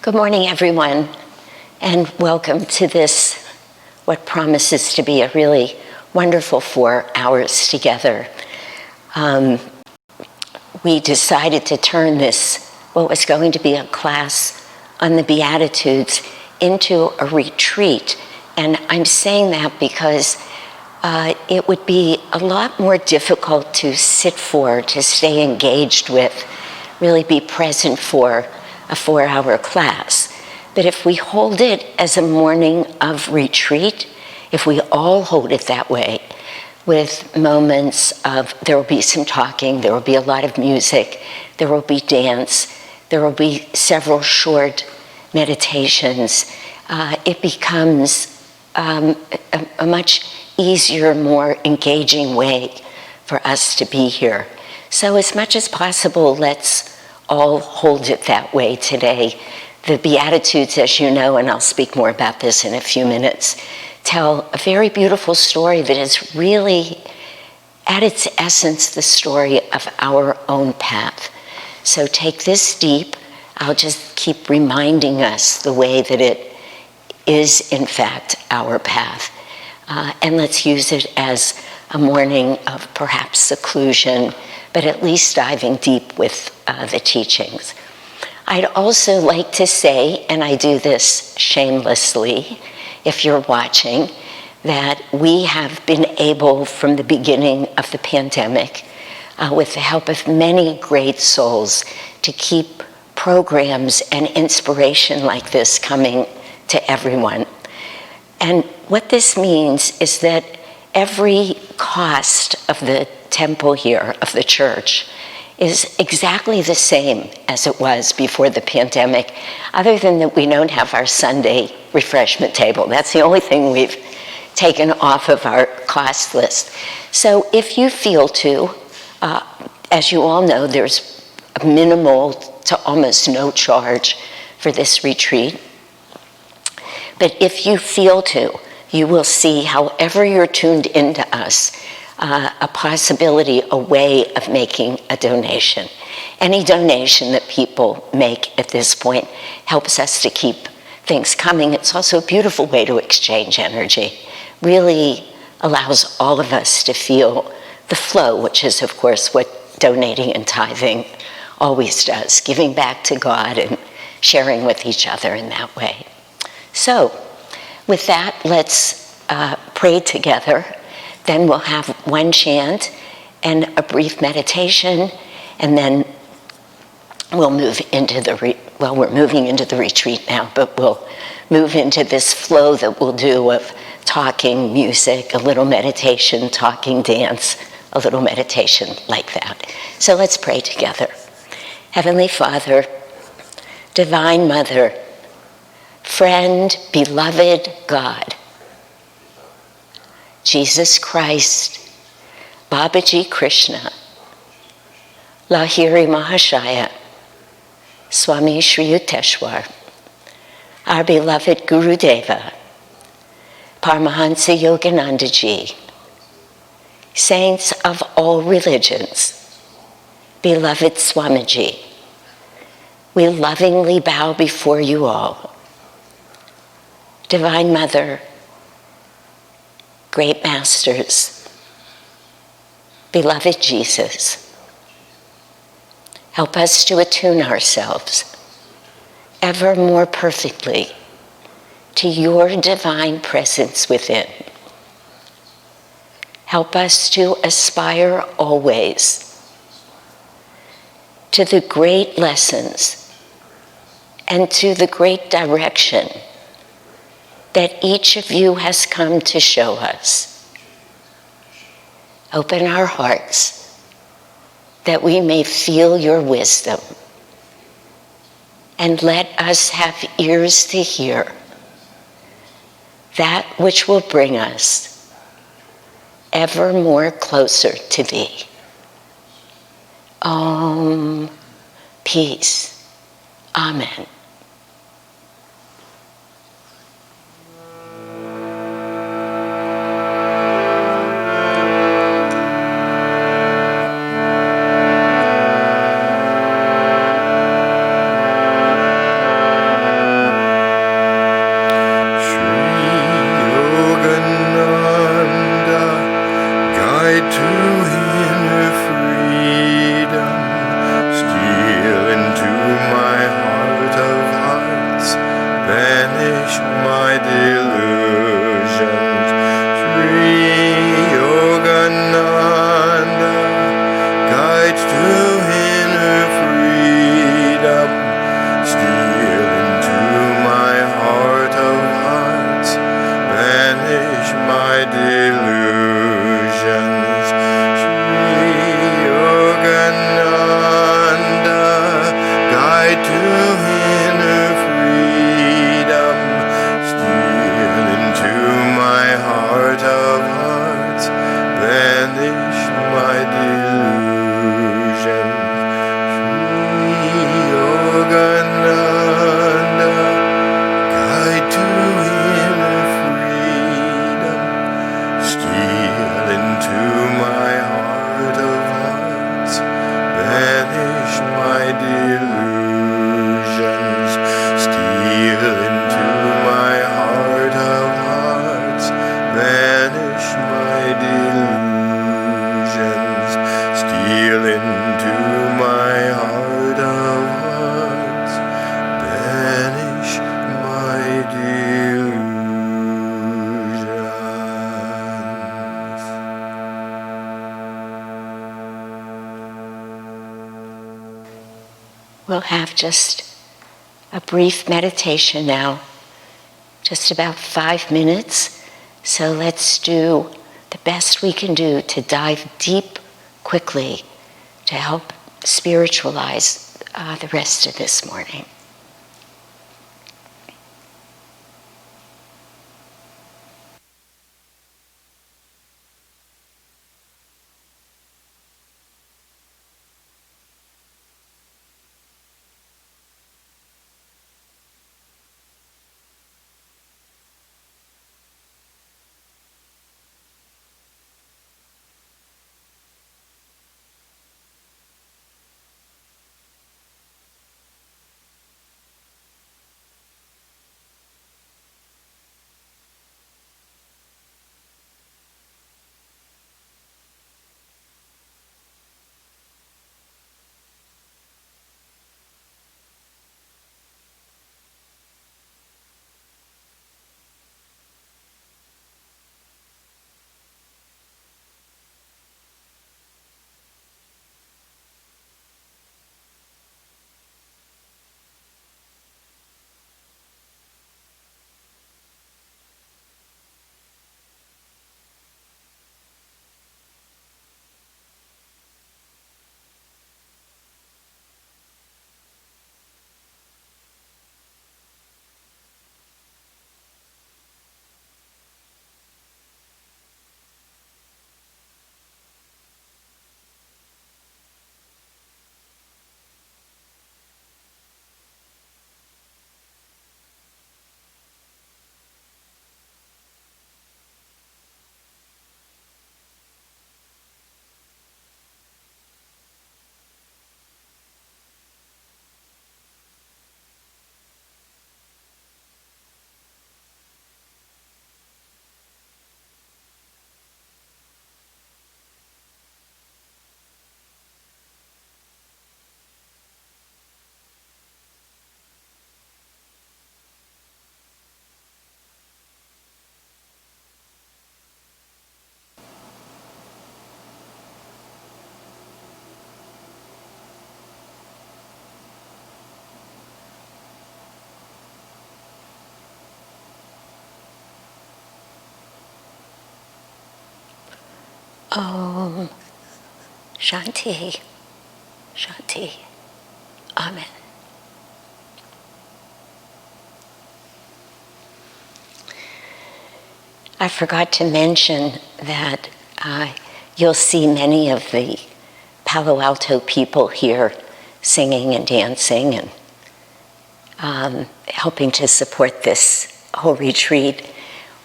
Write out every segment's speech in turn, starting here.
Good morning, everyone, and welcome to this, what promises to be a really wonderful 4 hours together. We decided to turn this, what was going to be a class on the Beatitudes, into a retreat. And I'm saying that because it would be a lot more difficult to sit for, to stay engaged with, really be present for a 4-hour class. But if we hold it as a morning of retreat, if we all hold it that way, with moments of, there will be some talking, there will be a lot of music, there will be dance, there will be several short meditations, it becomes a much easier, more engaging way for us to be here. So as much as possible, let's all hold it that way today. The Beatitudes, as you know, and I'll speak more about this in a few minutes, tell a very beautiful story that is really, at its essence, the story of our own path. So take this deep. I'll just keep reminding us the way that it is, in fact, our path. And let's use it as a morning of perhaps seclusion, but at least diving deep with the teachings. I'd also like to say, and I do this shamelessly, if you're watching, that we have been able from the beginning of the pandemic, with the help of many great souls, to keep programs and inspiration like this coming to everyone. And what this means is that every cost of the temple here, of the church, is exactly the same as it was before the pandemic, other than that we don't have our Sunday refreshment table. That's the only thing we've taken off of our cost list. So if you feel to, as you all know, there's a minimal to almost no charge for this retreat. But if you feel to, you will see, however you're tuned into us, a possibility, a way of making a donation. Any donation that people make at this point helps us to keep things coming. It's also a beautiful way to exchange energy. Really allows all of us to feel the flow, which is, of course, what donating and tithing always does, giving back to God and sharing with each other in that way. So, with that, let's pray together. Then we'll have one chant and a brief meditation, and then we'll move into we're moving into the retreat now, but we'll move into this flow that we'll do of talking, music, a little meditation, talking, dance, a little meditation like that. So let's pray together. Heavenly Father, Divine Mother, friend, beloved God, Jesus Christ, Babaji Krishna, Lahiri Mahashaya, Swami Shri Yukteswar, our beloved Guru Deva, Paramahansa Yogananda Ji, saints of all religions, beloved Swamiji, we lovingly bow before you all. Divine Mother, great masters, beloved Jesus, help us to attune ourselves ever more perfectly to your divine presence within. Help us to aspire always to the great lessons and to the great direction that each of you has come to show us. Open our hearts that we may feel your wisdom, and let us have ears to hear that which will bring us ever more closer to thee. Om, peace. Amen. into my heart of hearts, banish my delusions. We'll have just a brief meditation now, just about 5 minutes. So let's do the best we can do to dive deep quickly to help spiritualize the rest of this morning. Om Shanti, Shanti, Amen. I forgot to mention that you'll see many of the Palo Alto people here singing and dancing and helping to support this whole retreat.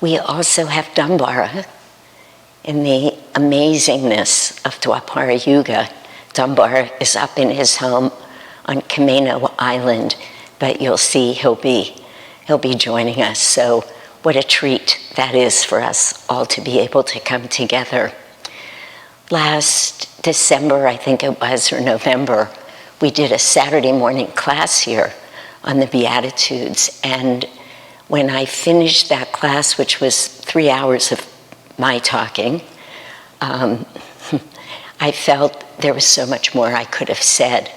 We also have Dambara. In the amazingness of Dwapara Yuga, Dambara is up in his home on Kameno Island, but you'll see he'll be joining us. So what a treat that is for us all to be able to come together. Last December, I think it was, or November, we did a Saturday morning class here on the Beatitudes, and when I finished that class, which was 3 hours of my talking, I felt there was so much more I could have said.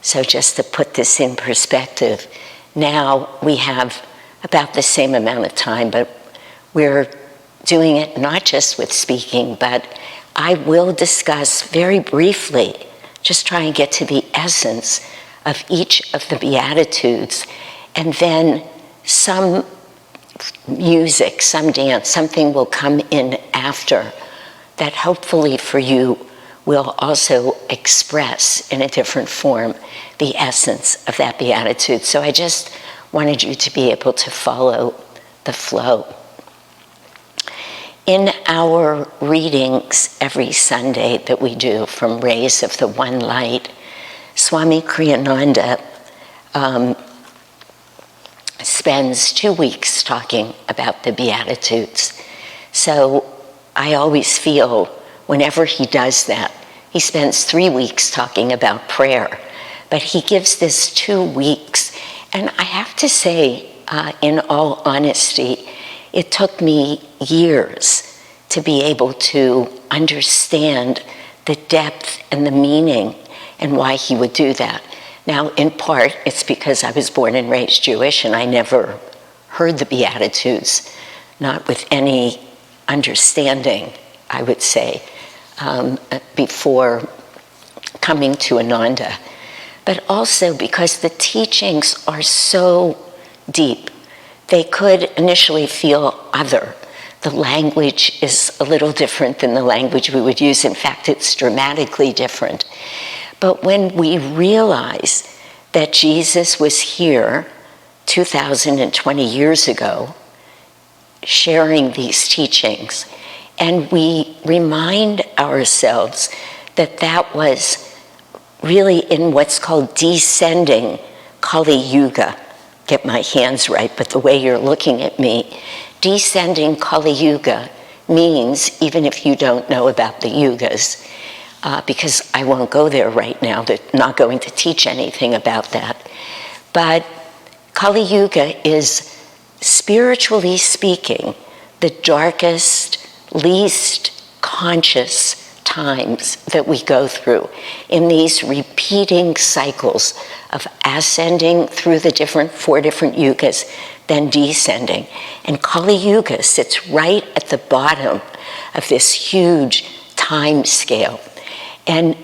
So just to put this in perspective, now we have about the same amount of time, but we're doing it not just with speaking, but I will discuss very briefly, just try and get to the essence of each of the Beatitudes, and then some music, some dance, something will come in after that hopefully for you will also express in a different form the essence of that Beatitude. So I just wanted you to be able to follow the flow. In our readings every Sunday that we do from Rays of the One Light, Swami Kriyananda spends 2 weeks talking about the Beatitudes. So I always feel whenever he does that, He spends 3 weeks talking about prayer, but he gives this 2 weeks. And I have to say, in all honesty, it took me years to be able to understand the depth and the meaning and why he would do that. Now, in part, it's because I was born and raised Jewish and I never heard the Beatitudes, not with any understanding, I would say, before coming to Ananda. But also because the teachings are so deep. They could initially feel other. The language is a little different than the language we would use. In fact, it's dramatically different. But when we realize that Jesus was here 2,020 years ago, sharing these teachings, and we remind ourselves that that was really in what's called descending Kali Yuga. Get my hands right, but the way you're looking at me, descending Kali Yuga means, even if you don't know about the yugas, because I won't go there right now, they're not going to teach anything about that, but Kali Yuga is, spiritually speaking, the darkest, least conscious times that we go through in these repeating cycles of ascending through the 4 different yugas, then descending. And Kali Yuga sits right at the bottom of this huge time scale. And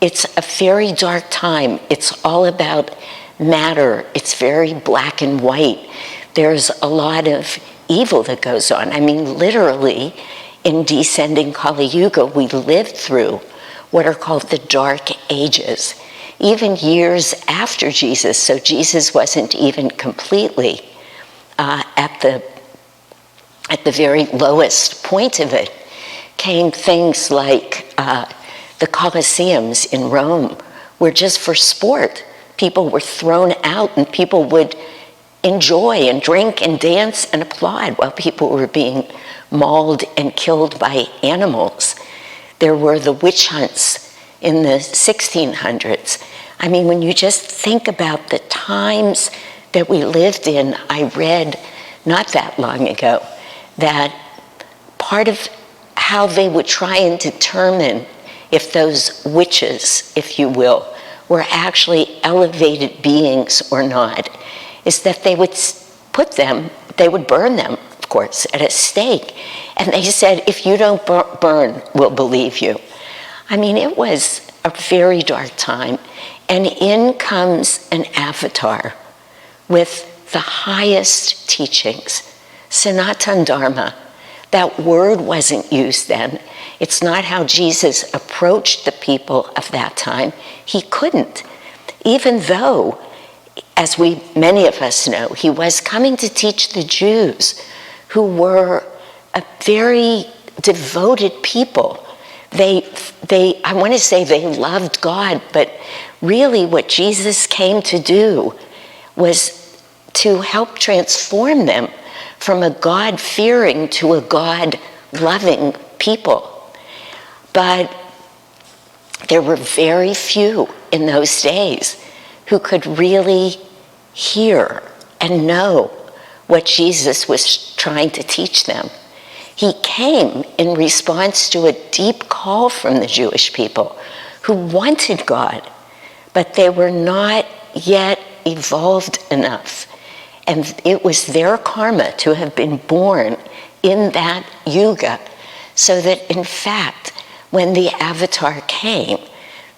it's a very dark time. It's all about matter. It's very black and white. There's a lot of evil that goes on. I mean, literally, in descending Kali Yuga, we lived through what are called the Dark Ages, even years after Jesus. So Jesus wasn't even completely at the very lowest point of it. Came things like the Colosseums in Rome were just for sport. People were thrown out and people would enjoy and drink and dance and applaud while people were being mauled and killed by animals. There were the witch hunts in the 1600s. I mean, when you just think about the times that we lived in, I read not that long ago that part of how they would try and determine if those witches, if you will, were actually elevated beings or not, is that they would burn them, of course, at a stake. And they said, if you don't burn, we'll believe you. I mean, it was a very dark time. And in comes an avatar with the highest teachings, Sanatana Dharma. That word wasn't used then. It's not how Jesus approached the people of that time. He couldn't, even though, as many of us know, he was coming to teach the Jews, who were a very devoted people. I want to say they loved God, but really what Jesus came to do was to help transform them from a God-fearing to a God-loving people. But there were very few in those days who could really hear and know what Jesus was trying to teach them. He came in response to a deep call from the Jewish people who wanted God, but they were not yet evolved enough. And it was their karma to have been born in that yuga, so that in fact, when the avatar came,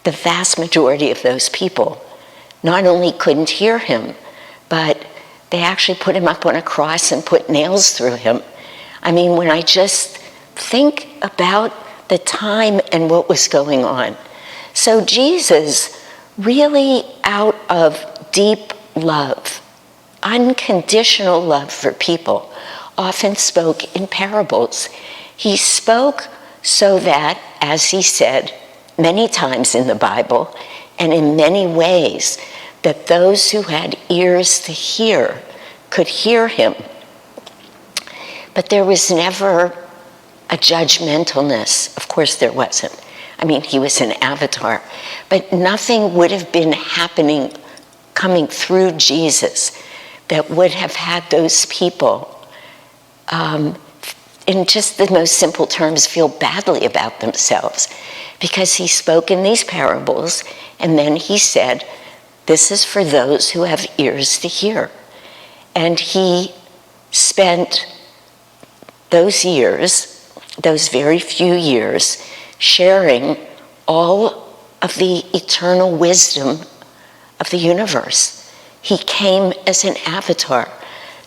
the vast majority of those people not only couldn't hear him, but they actually put him up on a cross and put nails through him. I mean, when I just think about the time and what was going on. So Jesus, really out of deep love, unconditional love for people, often spoke in parables. He spoke so that, as he said many times in the Bible, and in many ways, that those who had ears to hear could hear him. But there was never a judgmentalness. Of course there wasn't. I mean, he was an avatar, but nothing would have been happening, coming through Jesus, that would have had those people, in just the most simple terms, feel badly about themselves, because he spoke in these parables, and then he said, this is for those who have ears to hear. And he spent those years, those very few years, sharing all of the eternal wisdom of the universe. He came as an avatar.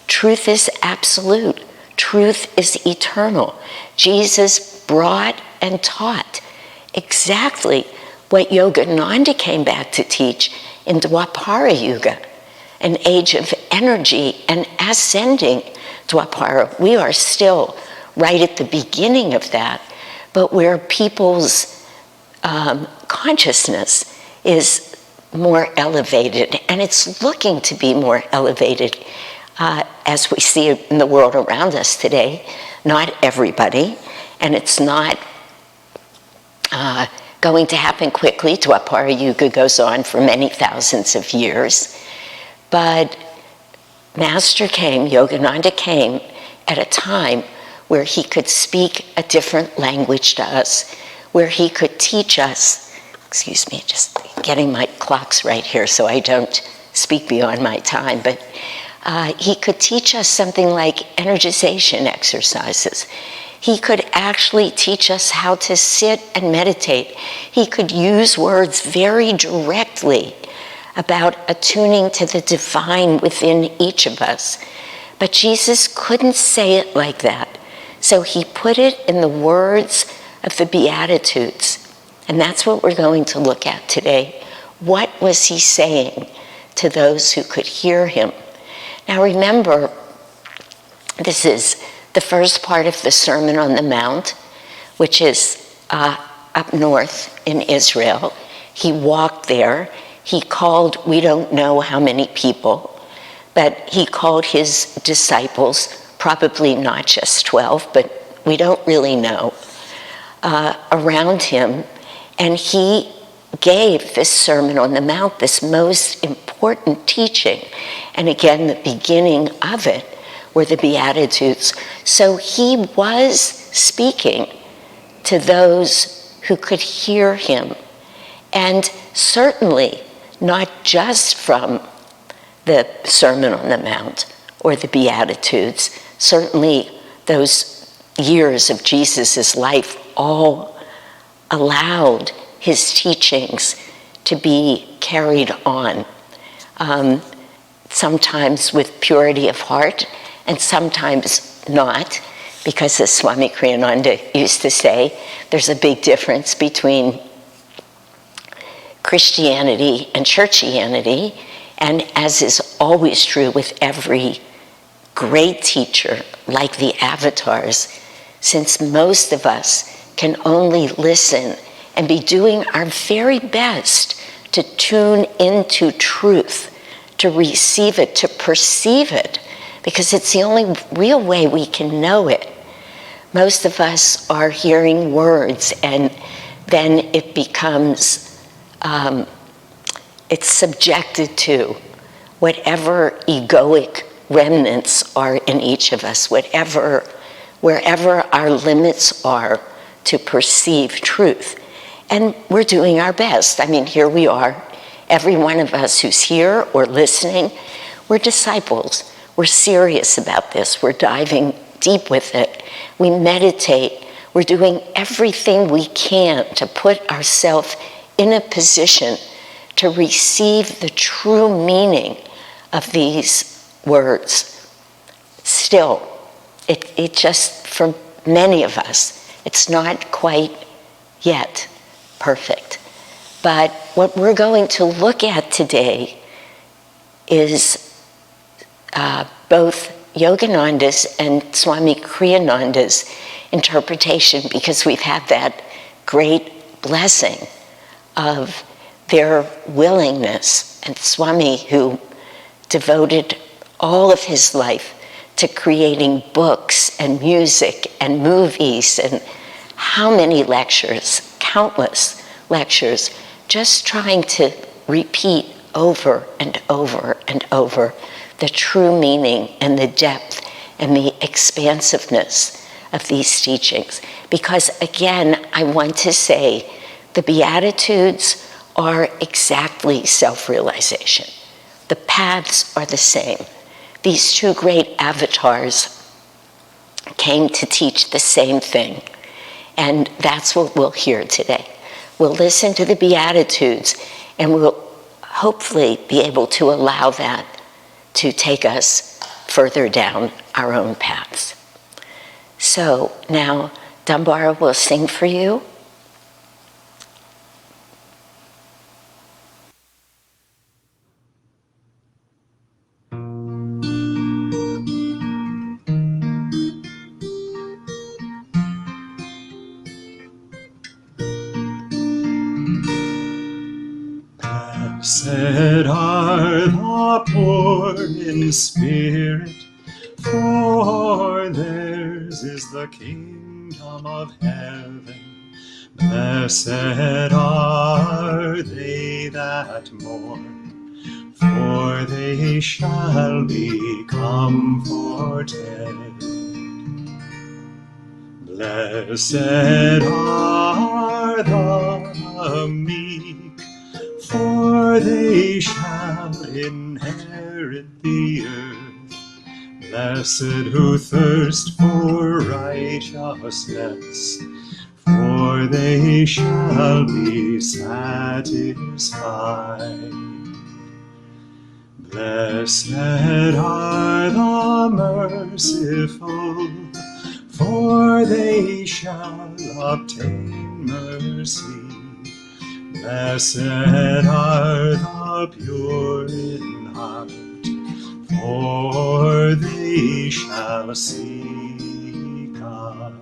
Truth is absolute. Truth is eternal. Jesus brought and taught exactly what Yogananda came back to teach in Dwapara Yuga, an age of energy and ascending Dwapara. We are still right at the beginning of that, but where people's consciousness is more elevated, and it's looking to be more elevated as we see it in the world around us today. Not everybody, and it's not going to happen quickly. Dwapara Yuga goes on for many thousands of years. But Master came, Yogananda came, at a time where he could speak a different language to us, where he could teach us, excuse me, just getting my clocks right here so I don't speak beyond my time, but he could teach us something like energization exercises. He could actually teach us how to sit and meditate. He could use words very directly about attuning to the divine within each of us. But Jesus couldn't say it like that. So he put it in the words of the Beatitudes. And that's what we're going to look at today. What was he saying to those who could hear him? Now remember, this is the first part of the Sermon on the Mount, which is up north in Israel. He walked there. He called, we don't know how many people, but he called his disciples, probably not just 12, but we don't really know, around him. And he gave this Sermon on the Mount, this most important teaching. And again, the beginning of it were the Beatitudes. So he was speaking to those who could hear him. And certainly not just from the Sermon on the Mount or the Beatitudes. Certainly those years of Jesus' life all allowed his teachings to be carried on, sometimes with purity of heart and sometimes not, because as Swami Kriyananda used to say, there's a big difference between Christianity and churchianity, and as is always true with every great teacher, like the avatars, since most of us can only listen and be doing our very best to tune into truth, to receive it, to perceive it, because it's the only real way we can know it. Most of us are hearing words, and then it becomes, it's subjected to whatever egoic remnants are in each of us, wherever our limits are to perceive truth. And we're doing our best. I mean, here we are. Every one of us who's here or listening, we're disciples. We're serious about this. We're diving deep with it. We meditate. We're doing everything we can to put ourselves in a position to receive the true meaning of these words. Still, it just, for many of us, it's not quite yet perfect. But what we're going to look at today is both Yogananda's and Swami Kriyananda's interpretation, because we've had that great blessing of their willingness. And Swami, who devoted all of his life to creating books and music and movies and how many lectures, countless lectures just trying to repeat over and over and over the true meaning and the depth and the expansiveness of these teachings. Because again, I want to say the Beatitudes are exactly self-realization. The paths are the same. These two great avatars came to teach the same thing. And that's what we'll hear today. We'll listen to the Beatitudes, and we'll hopefully be able to allow that to take us further down our own paths. So now Dambara will sing for you. Blessed are the poor in spirit, for theirs is the kingdom of heaven. Blessed are they that mourn, for they shall be comforted. Blessed are the meek, for they shall inherit the earth. Blessed who thirst for righteousness, for they shall be satisfied. Blessed are the merciful, for they shall obtain mercy. Blessed are the pure in heart, for they shall see God.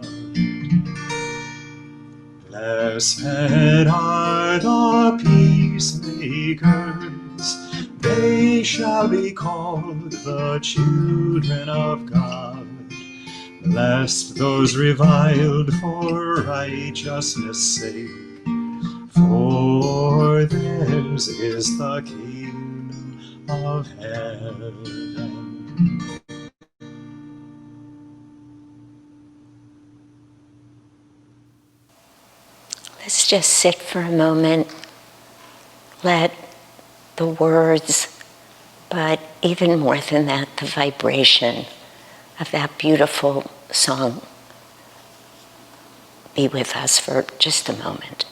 Blessed are the peacemakers, they shall be called the children of God. Blessed those reviled for righteousness' sake, for theirs is the kingdom of heaven. Let's just sit for a moment. Let the words, but even more than that, the vibration of that beautiful song be with us for just a moment.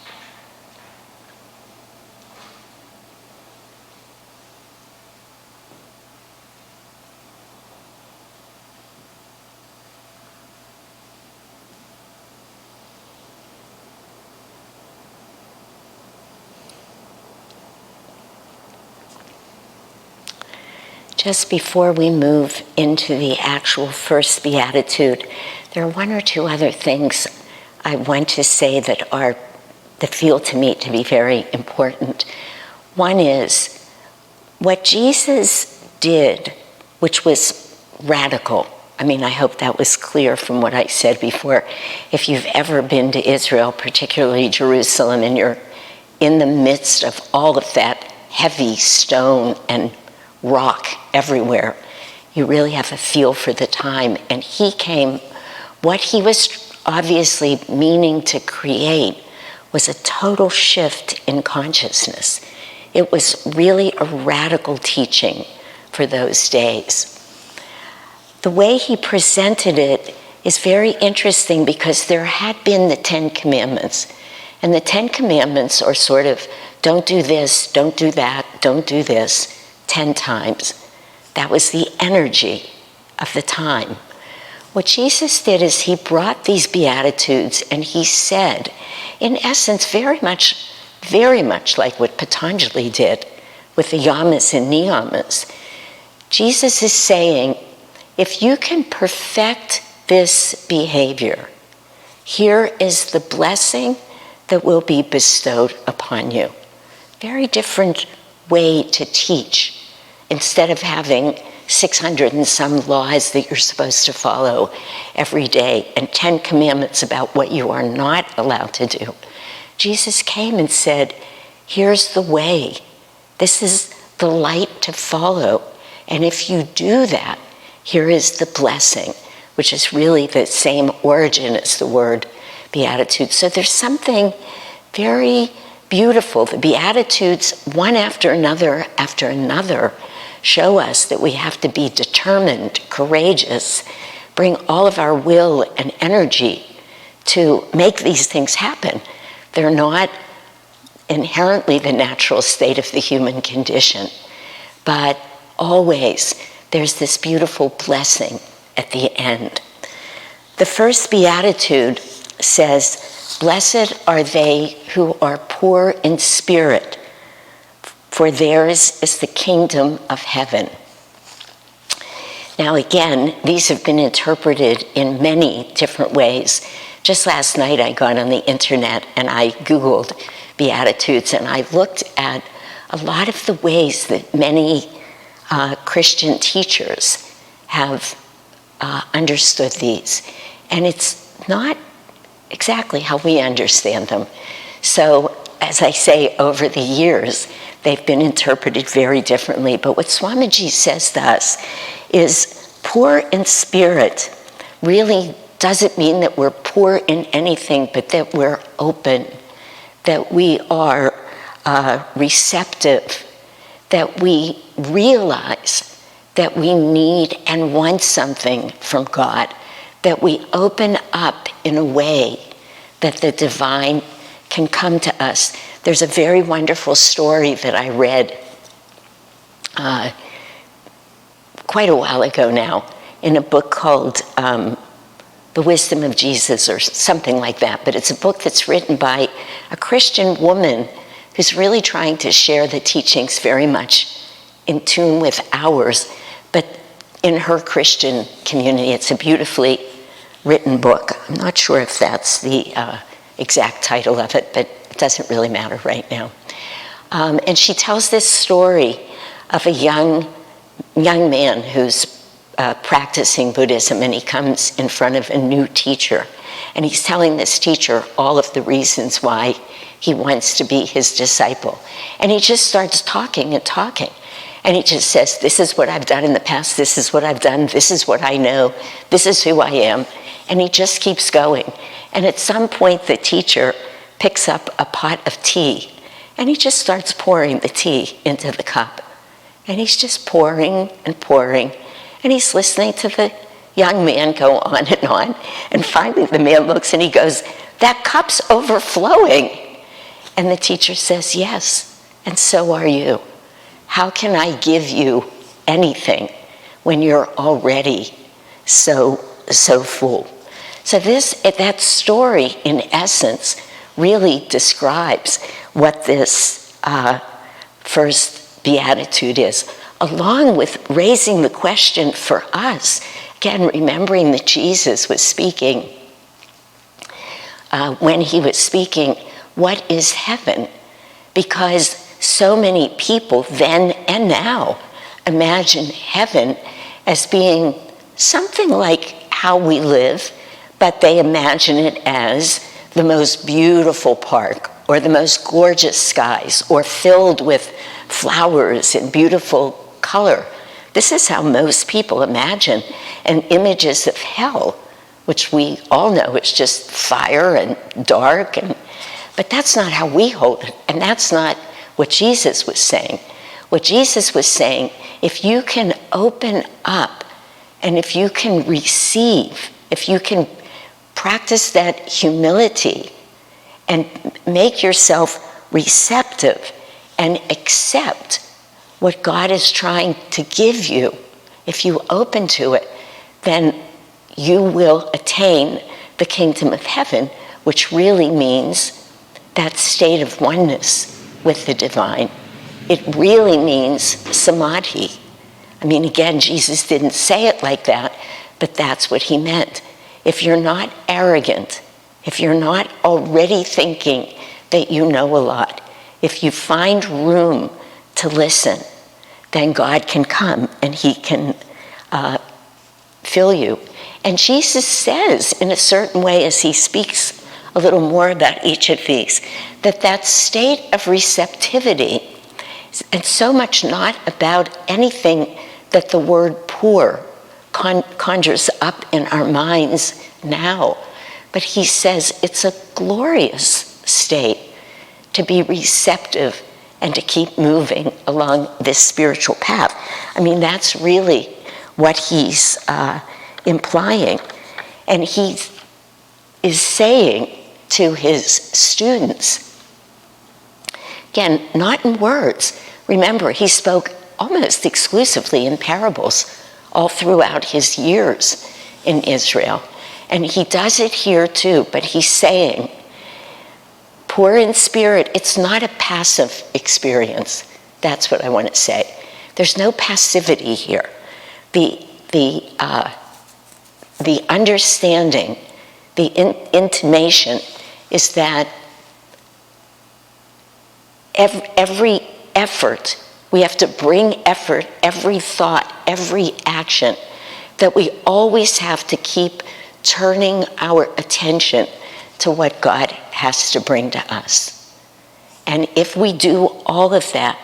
Just before we move into the actual first Beatitude, there are one or two other things I want to say that feel to me to be very important. One is what Jesus did, which was radical. I mean, I hope that was clear from what I said before. If you've ever been to Israel, particularly Jerusalem, and you're in the midst of all of that heavy stone and rock everywhere, you really have a feel for the time. And he came, what he was obviously meaning to create was a total shift in consciousness. It was really a radical teaching for those days. The way he presented it is very interesting because there had been the 10 Commandments. And the 10 Commandments are sort of, don't do this, don't do that, don't do this, 10 times. That was the energy of the time. What Jesus did is he brought these Beatitudes and he said, in essence, very much like what Patanjali did with the yamas and niyamas. Jesus is saying, if you can perfect this behavior, here is the blessing that will be bestowed upon you. Very different way to teach. Instead of having 600 and some laws that you're supposed to follow every day and 10 commandments about what you are not allowed to do, Jesus came and said, here's the way. This is the light to follow. And if you do that, here is the blessing, which is really the same origin as the word Beatitude. So there's something very beautiful. The Beatitudes, one after another, show us that we have to be determined, courageous, bring all of our will and energy to make these things happen. They're not inherently the natural state of the human condition, but always there's this beautiful blessing at the end. The first Beatitude says, "Blessed are they who are poor in spirit, for theirs is the kingdom of heaven." Now again, these have been interpreted in many different ways. Just last night I got on the internet and I Googled Beatitudes, and I looked at a lot of the ways that many Christian teachers have understood these. And it's not exactly how we understand them. So, as I say, over the years, they've been interpreted very differently. But what Swamiji says to us is poor in spirit really doesn't mean that we're poor in anything, but that we're open, that we are receptive, that we realize that we need and want something from God, that we open up in a way that the divine can come to us. There's a very wonderful story that I read quite a while ago now in a book called The Wisdom of Jesus or something like that, but it's a book that's written by a Christian woman who's really trying to share the teachings very much in tune with ours, but in her Christian community. It's a beautifully written book. I'm not sure if that's the exact title of it, but it doesn't really matter right now. And she tells this story of a young man who's practicing Buddhism, and he comes in front of a new teacher, and he's telling this teacher all of the reasons why he wants to be his disciple. And he just starts talking and talking. And he just says, this is what I've done in the past, this is what I've done, this is what I know, this is who I am. And he just keeps going. And at some point, the teacher picks up a pot of tea, and he just starts pouring the tea into the cup. And he's just pouring and pouring, and he's listening to the young man go on. And finally, the man looks and he goes, "That cup's overflowing." And the teacher says, "Yes, and so are you. How can I give you anything when you're already so full?" So that story, in essence, really describes what this first Beatitude is, along with raising the question for us, again, remembering that Jesus was speaking, when he was speaking, what is heaven? Because so many people then and now imagine heaven as being something like how we live, but they imagine it as the most beautiful park or the most gorgeous skies or filled with flowers and beautiful color. This is how most people imagine. And images of hell, which we all know it's just fire and dark, but that's not how we hold it, and that's not what Jesus was saying. What Jesus was saying, if you can open up and if you can receive, if you can practice that humility and make yourself receptive and accept what God is trying to give you, if you open to it, then you will attain the kingdom of heaven, which really means that state of oneness with the divine. It really means samadhi. I mean, again, Jesus didn't say it like that, but that's what he meant. If you're not arrogant, if you're not already thinking that you know a lot, if you find room to listen, then God can come and he can fill you. And Jesus says, in a certain way, as he speaks a little more about each of these, that state of receptivity, and so much not about anything that the word poor conjures up in our minds now, but he says it's a glorious state to be receptive and to keep moving along this spiritual path. I mean, that's really what he's implying. And he is saying to his students, again, not in words. Remember, he spoke almost exclusively in parables all throughout his years in Israel. And he does it here too, but he's saying, poor in spirit, it's not a passive experience. That's what I want to say. There's no passivity here. The understanding, the intimation is that every effort, we have to bring effort, every thought, every action, that we always have to keep turning our attention to what God has to bring to us. And if we do all of that,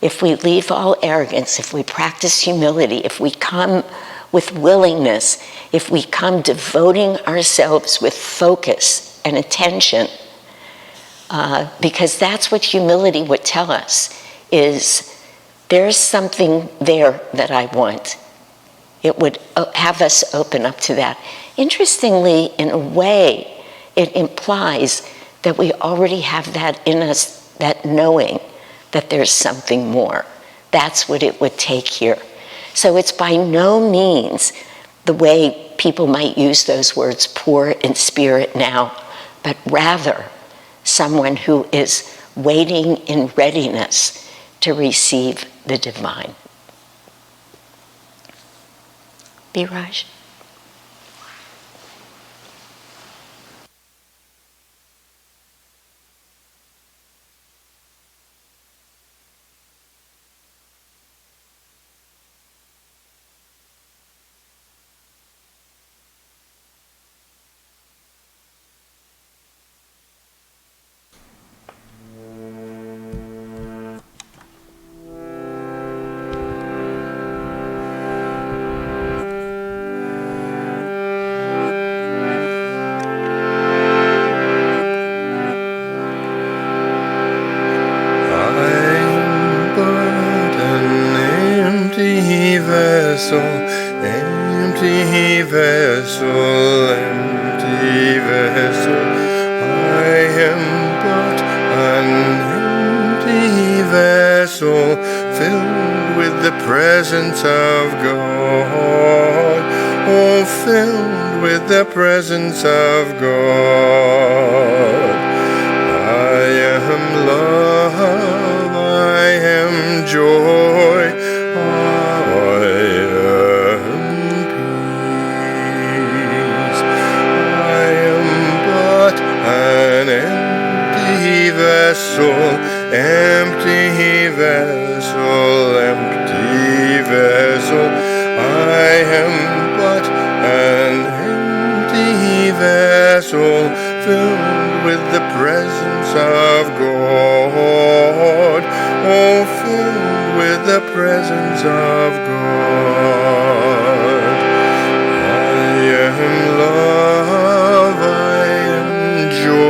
if we leave all arrogance, if we practice humility, if we come with willingness, if we come devoting ourselves with focus and attention, because that's what humility would tell us, is there's something there that I want. It would have us open up to that. Interestingly, in a way, it implies that we already have that in us, that knowing that there's something more. That's what it would take here. So it's by no means the way people might use those words, poor in spirit now, but rather someone who is waiting in readiness to receive the divine. Biraj? Empty vessel, empty vessel. I am but an empty vessel, filled with the presence of God. Oh, filled with the presence of God. I am love, I am joy, empty vessel, empty vessel. I am but an empty vessel, filled with the presence of God. Oh, filled with the presence of God. I am love, I am joy,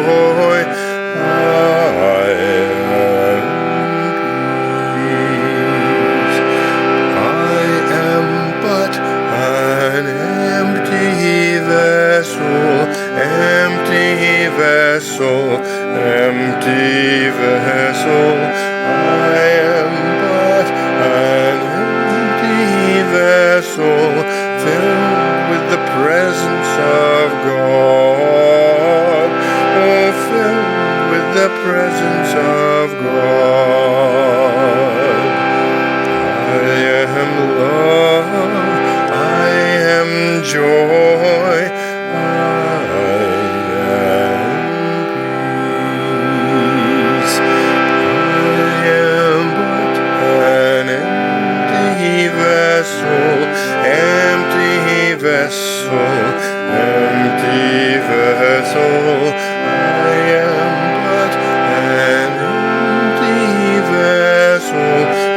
empty vessel. I am but an empty vessel, filled with the presence of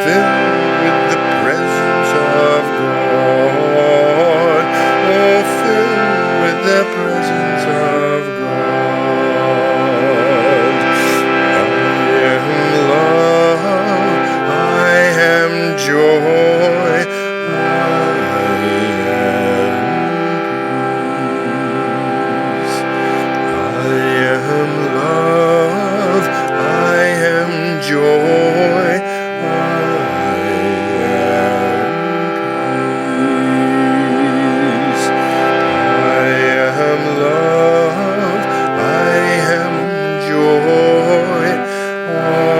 filled with the presence of God. Oh, filled with the presence of God. I am love, I am joy, I am peace. I am love, I am joy, I am peace. I am love, I am joy, I am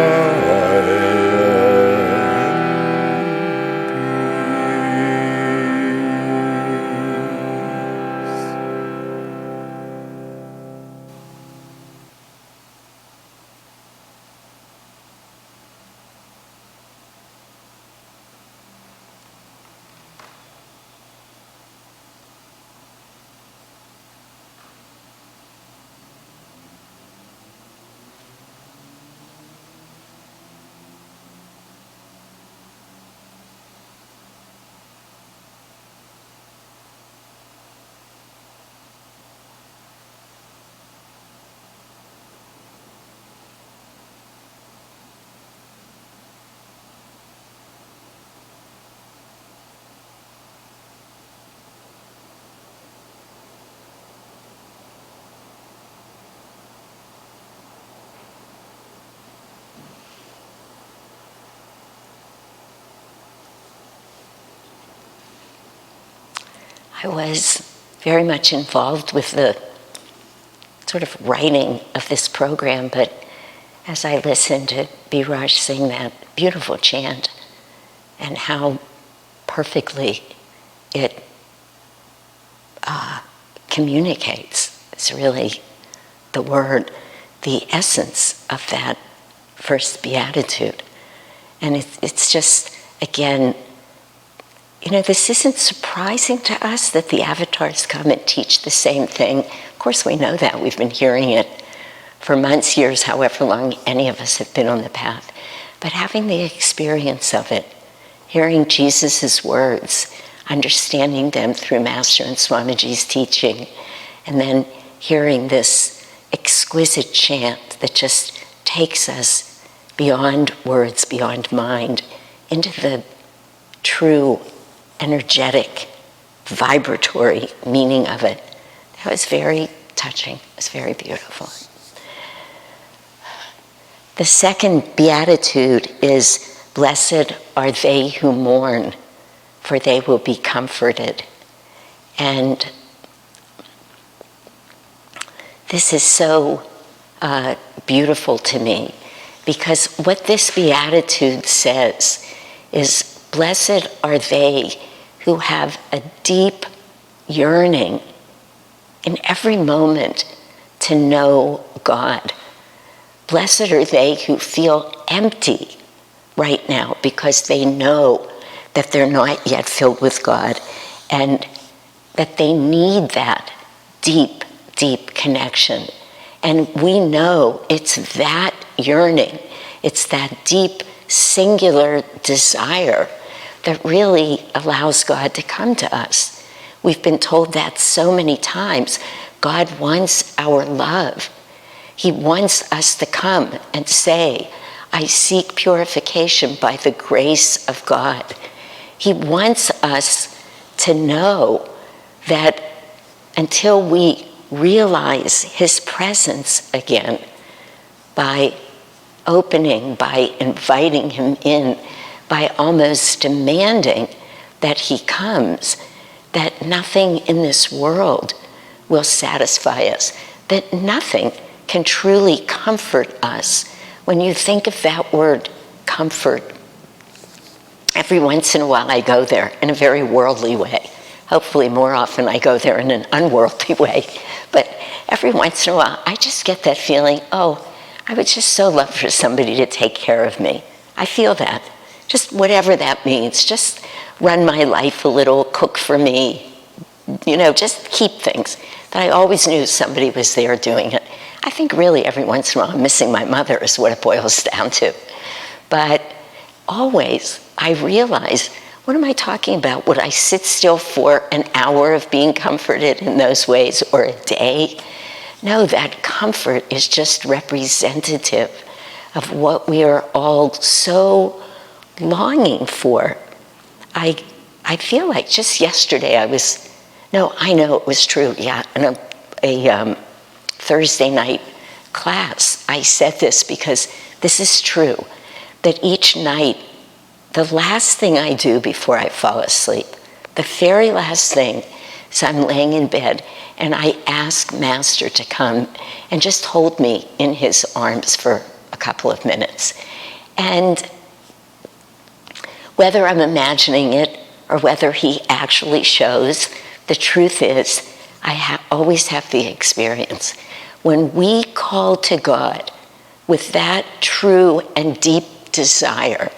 I was very much involved with the sort of writing of this program, but as I listened to Biraj sing that beautiful chant and how perfectly it communicates, it's really the word, the essence of that first beatitude. And it's just, again, this isn't surprising to us that the avatars come and teach the same thing. Of course, we know that. We've been hearing it for months, years, however long any of us have been on the path. But having the experience of it, hearing Jesus' words, understanding them through Master and Swamiji's teaching, and then hearing this exquisite chant that just takes us beyond words, beyond mind, into the true energetic, vibratory meaning of it. That was very touching. It was very beautiful. The second beatitude is, "Blessed are they who mourn, for they will be comforted." And this is so beautiful to me, because what this beatitude says is, blessed are they who have a deep yearning in every moment to know God. Blessed are they who feel empty right now because they know that they're not yet filled with God and that they need that deep, deep connection. And we know it's that yearning, it's that deep, singular desire that really allows God to come to us. We've been told that so many times. God wants our love. He wants us to come and say, I seek purification by the grace of God. He wants us to know that until we realize his presence again, by opening, by inviting him in, by almost demanding that he comes, that nothing in this world will satisfy us, that nothing can truly comfort us. When you think of that word, comfort, every once in a while I go there in a very worldly way. Hopefully more often I go there in an unworldly way. But every once in a while I just get that feeling, oh, I would just so love for somebody to take care of me. I feel that. Just whatever that means. Just run my life a little, cook for me, just keep things. That I always knew somebody was there doing it. I think really every once in a while I'm missing my mother is what it boils down to. But always I realize, what am I talking about? Would I sit still for an hour of being comforted in those ways, or a day? No, that comfort is just representative of what we are all so longing for. I feel like just yesterday I know it was true, yeah, in a Thursday night class, I said this because this is true, that each night, the last thing I do before I fall asleep, the very last thing, is I'm laying in bed and I ask Master to come and just hold me in his arms for a couple of minutes. And whether I'm imagining it or whether he actually shows, the truth is I always have the experience. When we call to God with that true and deep desire,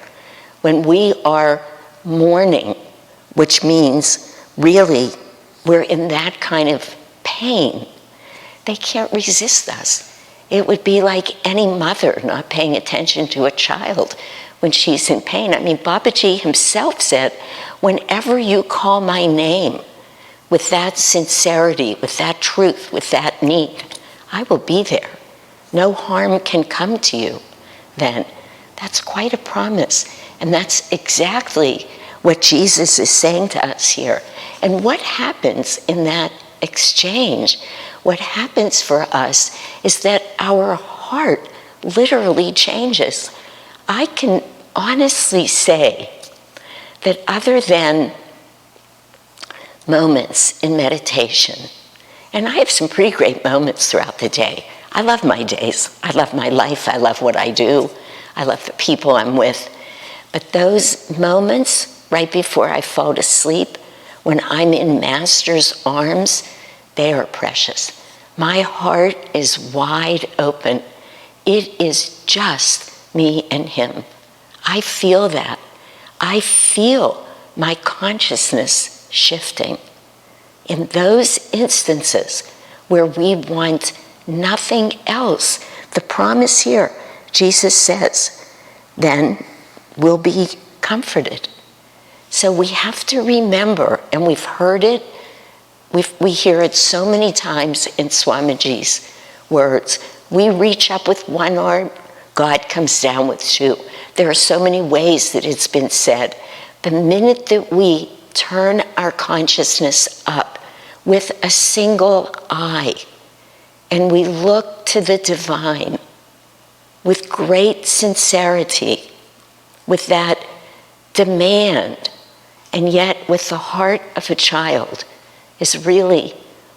when we are mourning, which means really we're in that kind of pain, they can't resist us. It would be like any mother not paying attention to a child when she's in pain. I mean, Babaji himself said, whenever you call my name with that sincerity, with that truth, with that need, I will be there. No harm can come to you then. That's quite a promise. And that's exactly what Jesus is saying to us here. And what happens in that exchange, what happens for us is that our heart literally changes. I can honestly say that other than moments in meditation, and I have some pretty great moments throughout the day. I love my days. I love my life. I love what I do. I love the people I'm with. But those moments right before I fall asleep, when I'm in Master's arms, they are precious. My heart is wide open. It is just me and him. I feel that. I feel my consciousness shifting. In those instances where we want nothing else, the promise here, Jesus says, then we'll be comforted. So we have to remember, and we've heard it, we hear it so many times in Swamiji's words. We reach up with one arm, God comes down with two. There are so many ways that it's been said. The minute that we turn our consciousness up with a single eye, and we look to the divine with great sincerity, with that demand, and yet with the heart of a child, is really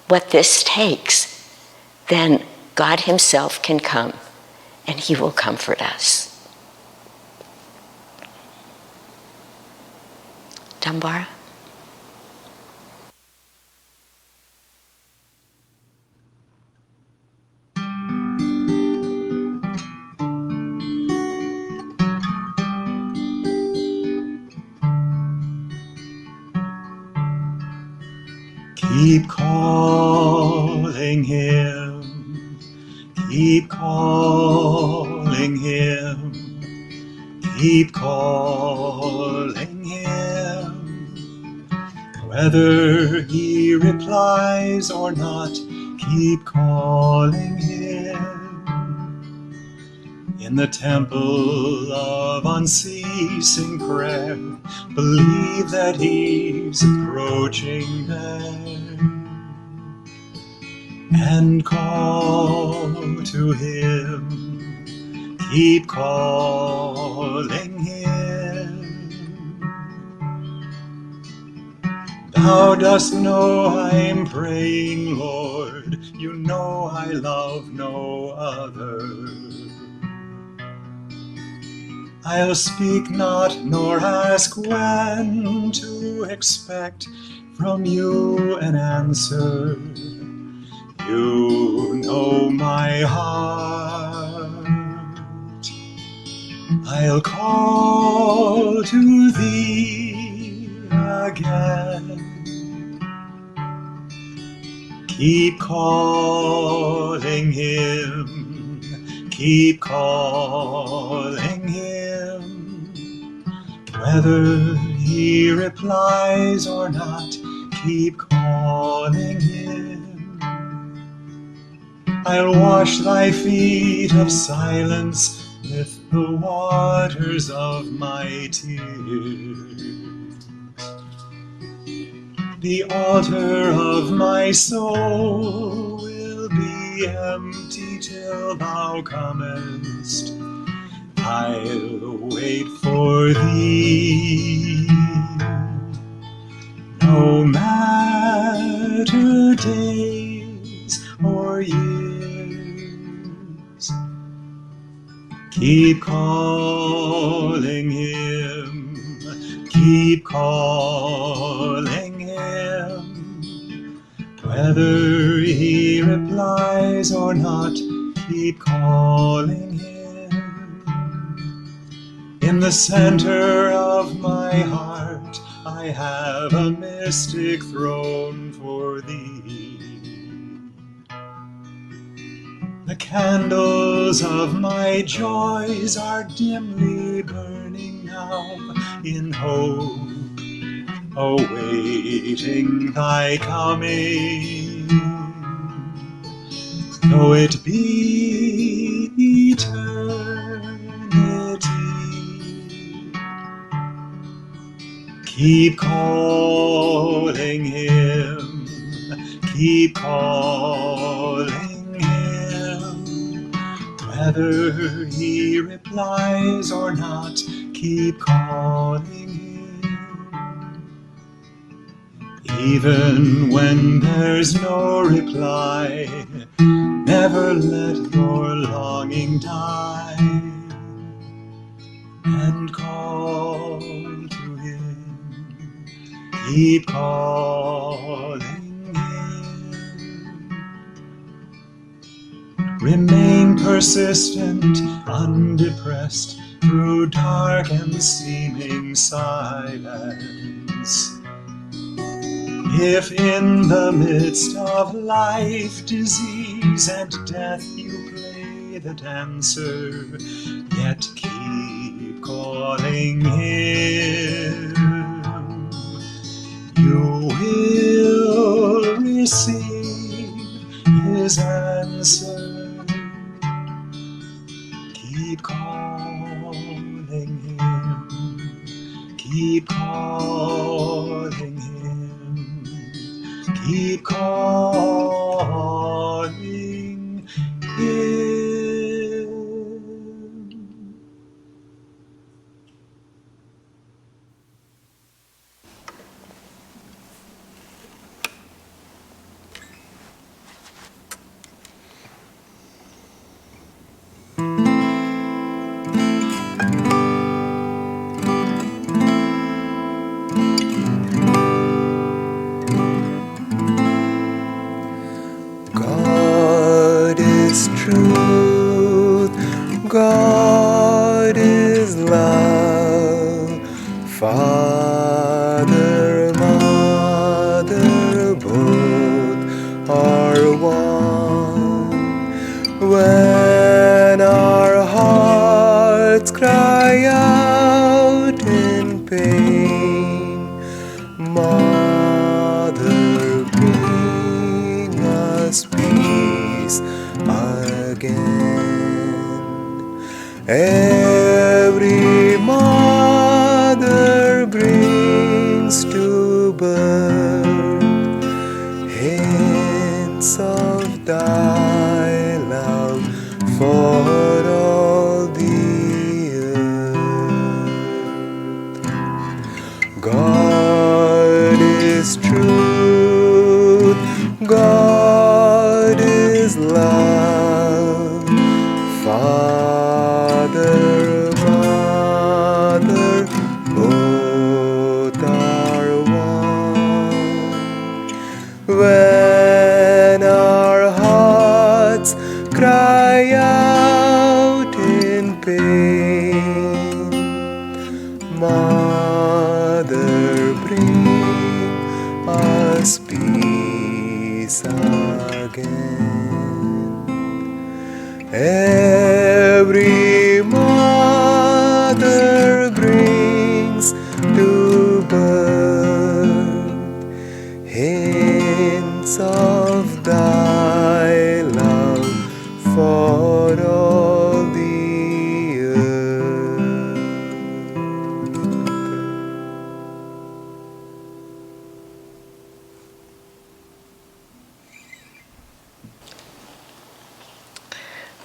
what this takes, then God himself can come and he will comfort us. Dambara? Keep calling him, keep calling him, keep calling him. Whether he replies or not, keep calling him. In the temple of unceasing prayer, believe that he's approaching there. And call to him, keep calling him. Thou dost know I'm praying, Lord, you know I love no other. I'll speak not, nor ask when to expect from you an answer. You know my heart. I'll call to thee again. Keep calling him, keep calling him. Whether he replies or not, keep calling him. I'll wash thy feet of silence with the waters of my tears. The altar of my soul will be empty till thou comest. I'll wait for thee. No matter days or years, keep calling him, keep calling him. Whether he replies or not, keep calling him. In the center of my heart, I have a mystic throne for thee. The candles of my joys are dimly burning now in hope, awaiting thy coming. Though it be eternity, keep calling him, keep calling him. Whether he replies or not, keep calling him. Even when there's no reply, never let your longing die, and call to him, keep calling him. Remain persistent, undepressed, through dark and seeming silence. If in the midst of life, disease, and death you play the dancer, yet keep calling him, you will receive his answer. Keep calling him, keep calling him, keep calling him. God is truth, God is love, Father, Mother, both are one. When our hearts cry out in pain, Mother, bring us peace again. Every mother brings to birth hints of thy love for all the earth. God is truth, God is love, Father, Mother, both are one. When our hearts cry out in pain, Mother, bring us peace again. Every mother brings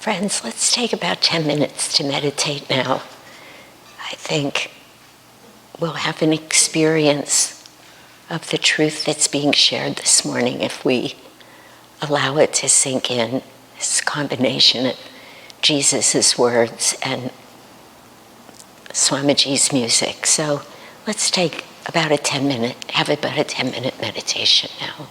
Friends, let's take about 10 minutes to meditate now. I think we'll have an experience of the truth that's being shared this morning if we allow it to sink in, this combination of Jesus' words and Swamiji's music. So let's take have about a 10-minute meditation now.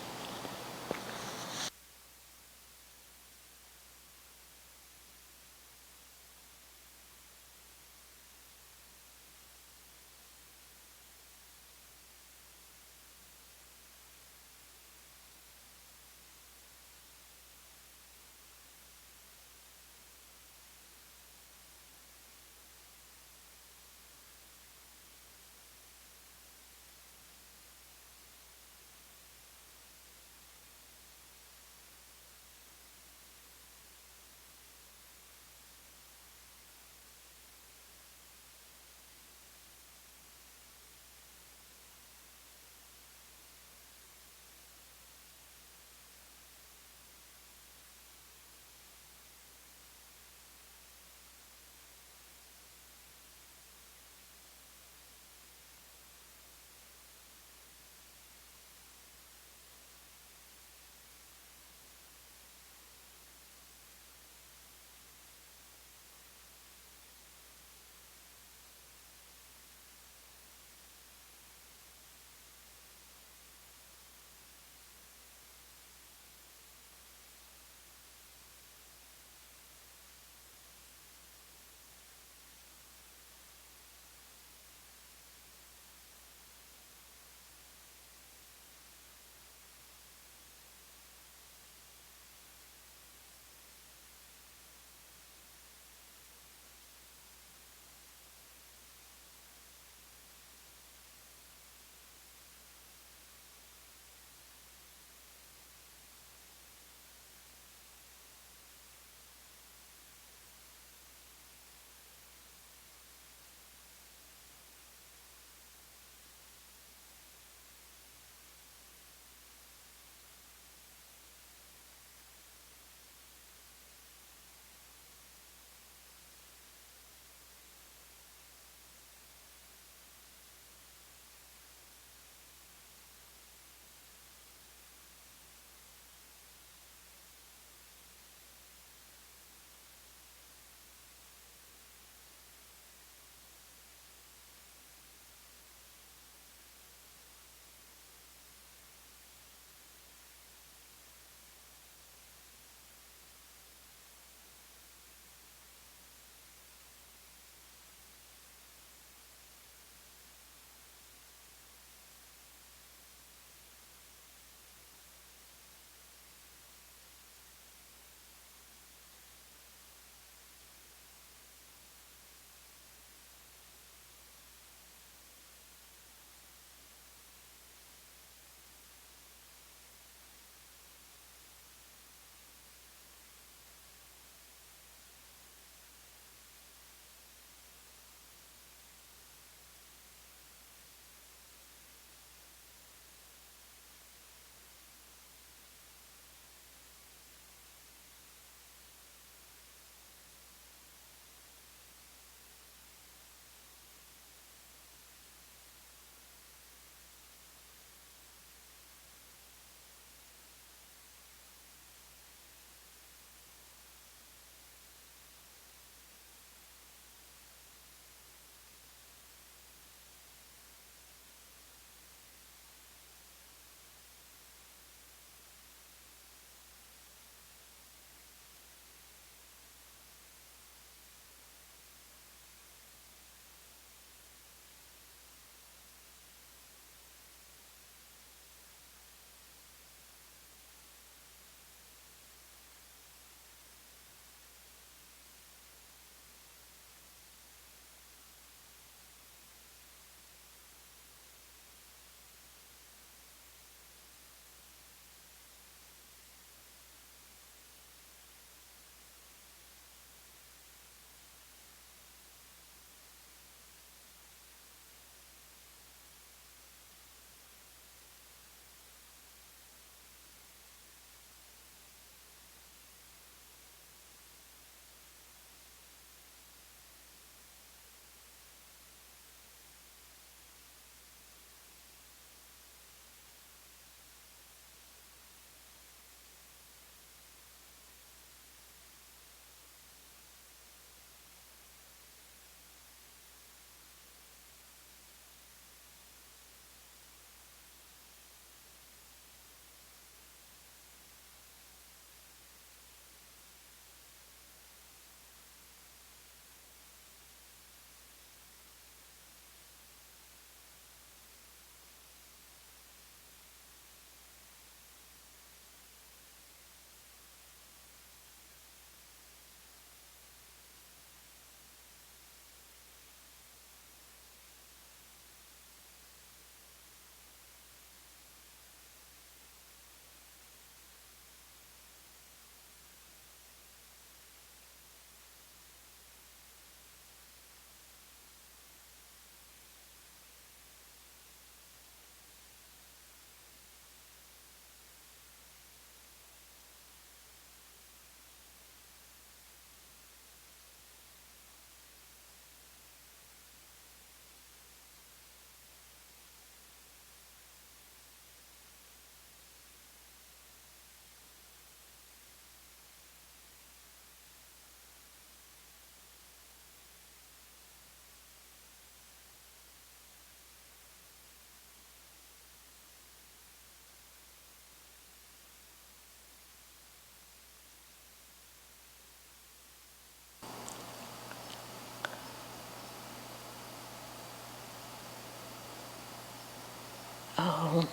Oh,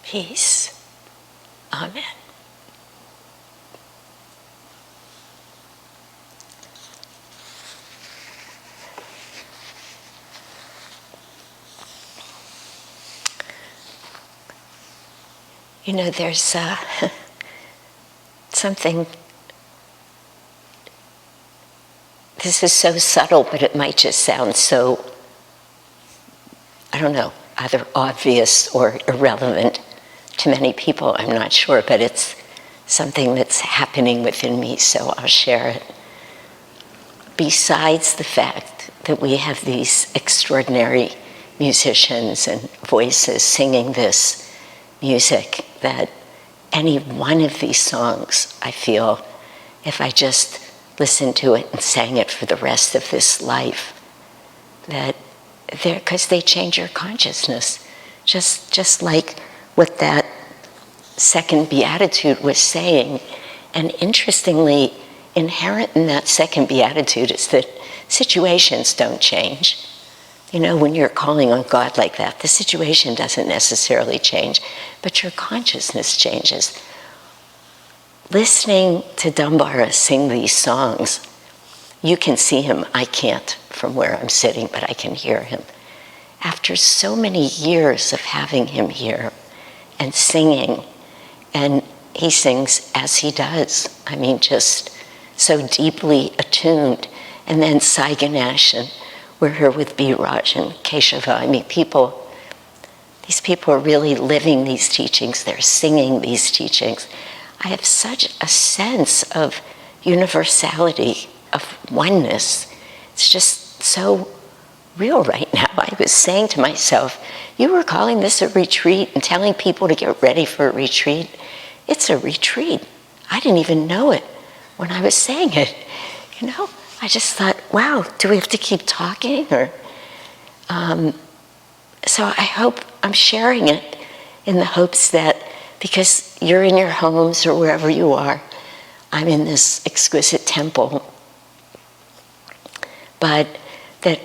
peace. Amen. You know, there's something, this is so subtle, but it might just sound so, I don't know, either obvious or irrelevant to many people, I'm not sure, but it's something that's happening within me, so I'll share it. Besides the fact that we have these extraordinary musicians and voices singing this music, that any one of these songs, I feel, if I just listened to it and sang it for the rest of this life, that because they change your consciousness, just like what that second beatitude was saying. And interestingly, inherent in that second beatitude is that situations don't change. You know, when you're calling on God like that, the situation doesn't necessarily change, but your consciousness changes. Listening to Dambara sing these songs, you can see him, I can't from where I'm sitting, but I can hear him. After so many years of having him here and singing, and he sings as he does, I mean, just so deeply attuned. And then Sai Ganesh, and we're here with Biraj and Keshava. I mean, these people are really living these teachings. They're singing these teachings. I have such a sense of universality, of oneness. It's just so real right now. I was saying to myself, you were calling this a retreat and telling people to get ready for a retreat. It's a retreat. I didn't even know it when I was saying it. You know, I just thought, wow, do we have to keep talking? Or, so I hope I'm sharing it in the hopes that because you're in your homes or wherever you are, I'm in this exquisite temple, but that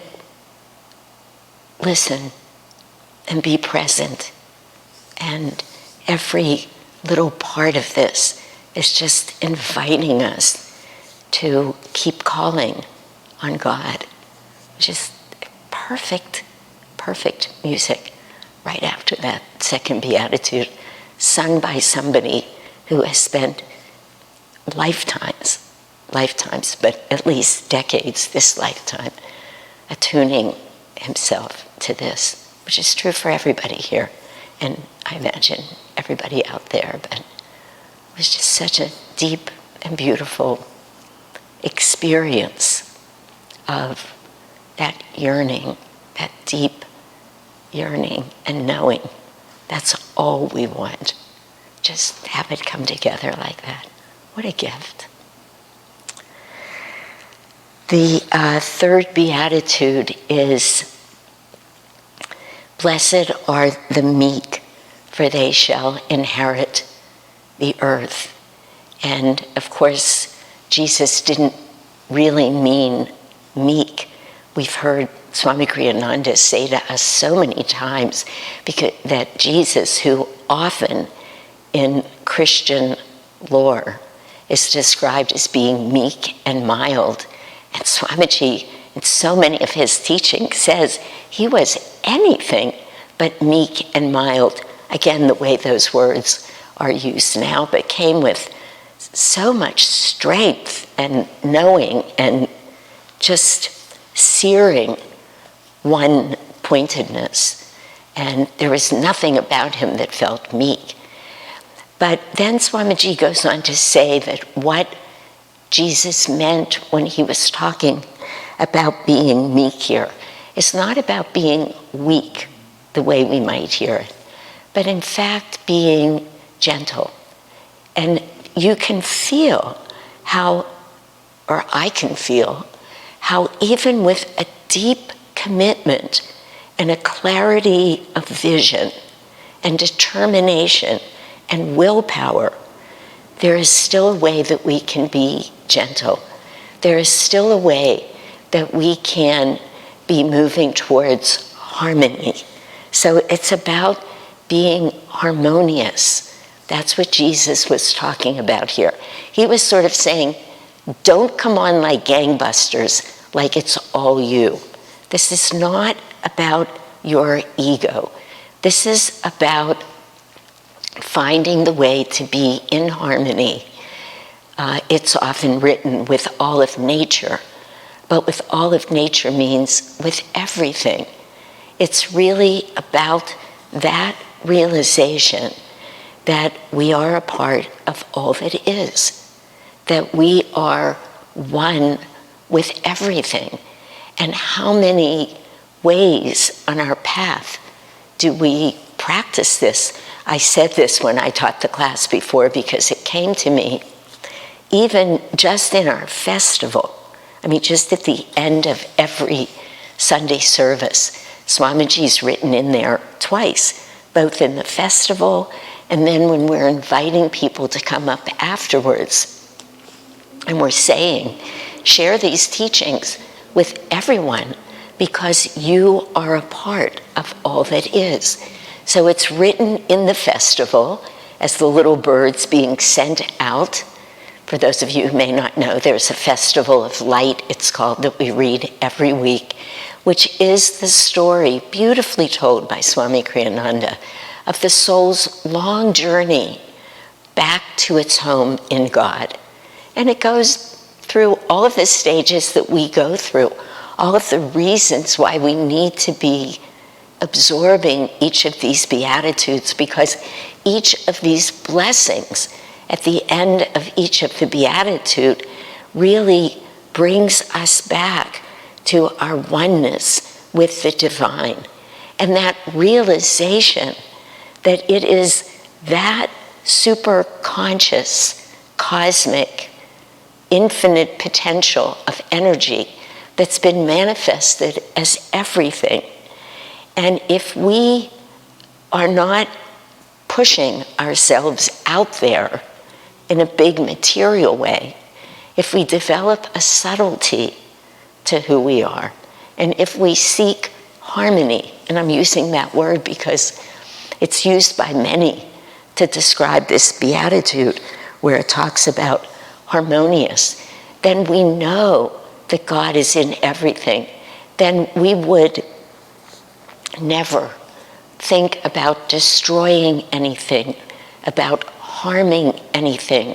listen and be present. And every little part of this is just inviting us to keep calling on God. Just perfect, perfect music right after that second beatitude, sung by somebody who has spent lifetimes, but at least decades this lifetime, attuning himself to this, which is true for everybody here, and I imagine everybody out there, but it was just such a deep and beautiful experience of that yearning, that deep yearning and knowing that's all we want. Just have it come together like that. What a gift. The third beatitude is, blessed are the meek, for they shall inherit the earth. And of course, Jesus didn't really mean meek. We've heard Swami Kriyananda say to us so many times that Jesus, who often in Christian lore is described as being meek and mild, and Swamiji, in so many of his teachings, says he was anything but meek and mild. Again, the way those words are used now, but came with so much strength and knowing and just searing one-pointedness. And there was nothing about him that felt meek. But then Swamiji goes on to say that what Jesus meant when he was talking about being meek here is not about being weak, the way we might hear it, but in fact being gentle. And you can feel how, or I can feel, how even with a deep commitment and a clarity of vision and determination and willpower, there is still a way that we can be gentle. There is still a way that we can be moving towards harmony. So it's about being harmonious. That's what Jesus was talking about here. He was sort of saying, don't come on like gangbusters, like it's all you. This is not about your ego. This is about finding the way to be in harmony. It's often written with all of nature, but with all of nature means with everything. It's really about that realization that we are a part of all that is, that we are one with everything. And how many ways on our path do we practice this? I said this when I taught the class before because it came to me, even just in our festival. I mean, just at the end of every Sunday service, Swamiji's written in there twice, both in the festival and then when we're inviting people to come up afterwards. And we're saying, share these teachings with everyone because you are a part of all that is. So it's written in the festival as the little birds being sent out. For those of you who may not know, there's a festival of light, it's called, that we read every week, which is the story, beautifully told by Swami Kriyananda, of the soul's long journey back to its home in God. And it goes through all of the stages that we go through, all of the reasons why we need to be absorbing each of these Beatitudes, because each of these blessings at the end of each of the Beatitude really brings us back to our oneness with the divine. And that realization that it is that super conscious, cosmic, infinite potential of energy that's been manifested as everything. And if we are not pushing ourselves out there in a big material way, if we develop a subtlety to who we are, and if we seek harmony, and I'm using that word because it's used by many to describe this beatitude where it talks about harmonious, then we know that God is in everything. Then we would never think about destroying anything, about harming anything,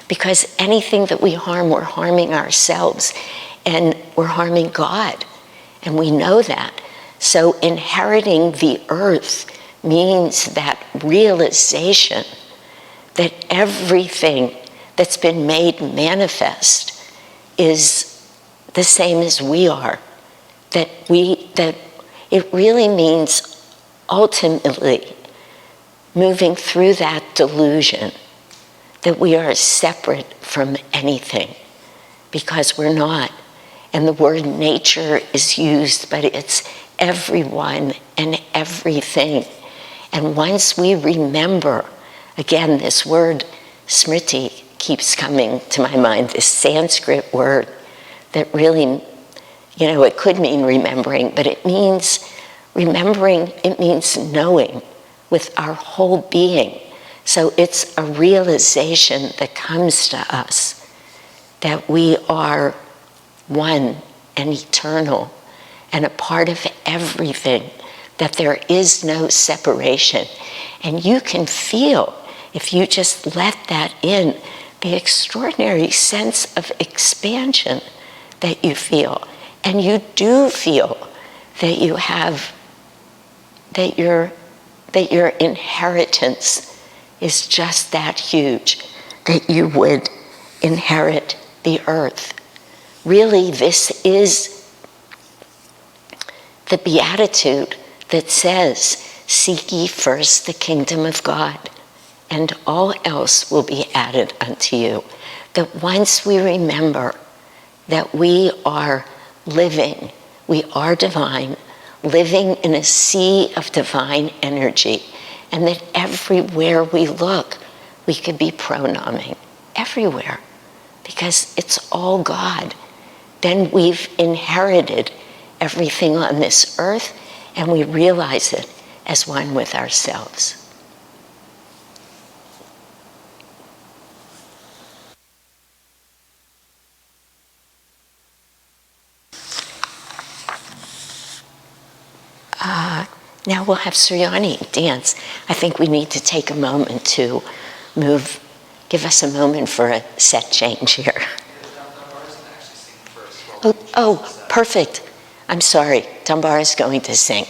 because anything that we harm, we're harming ourselves and we're harming God, and we know that. So inheriting the earth means that realization that everything that's been made manifest is the same as we are, that it really means ultimately moving through that delusion that we are separate from anything, because we're not. And the word nature is used, but it's everyone and everything. And once we remember, again, this word smriti keeps coming to my mind, this Sanskrit word that really, it could mean remembering, but it means remembering, it means knowing with our whole being. So it's a realization that comes to us that we are one and eternal and a part of everything, that there is no separation. And you can feel, if you just let that in, the extraordinary sense of expansion that you feel. And you do feel that you have, that your inheritance is just that huge, that you would inherit the earth. Really, this is the beatitude that says, seek ye first the kingdom of God, and all else will be added unto you. That once we remember that we are living, we are divine, living in a sea of divine energy, and that everywhere we look, we could be pronaming, everywhere, because it's all God. Then we've inherited everything on this earth, and we realize it as one with ourselves. Now we'll have Suryani dance. I think we need to take a moment to move, give us a moment for a set change here. Oh, perfect. I'm sorry, Tambar is going to sing.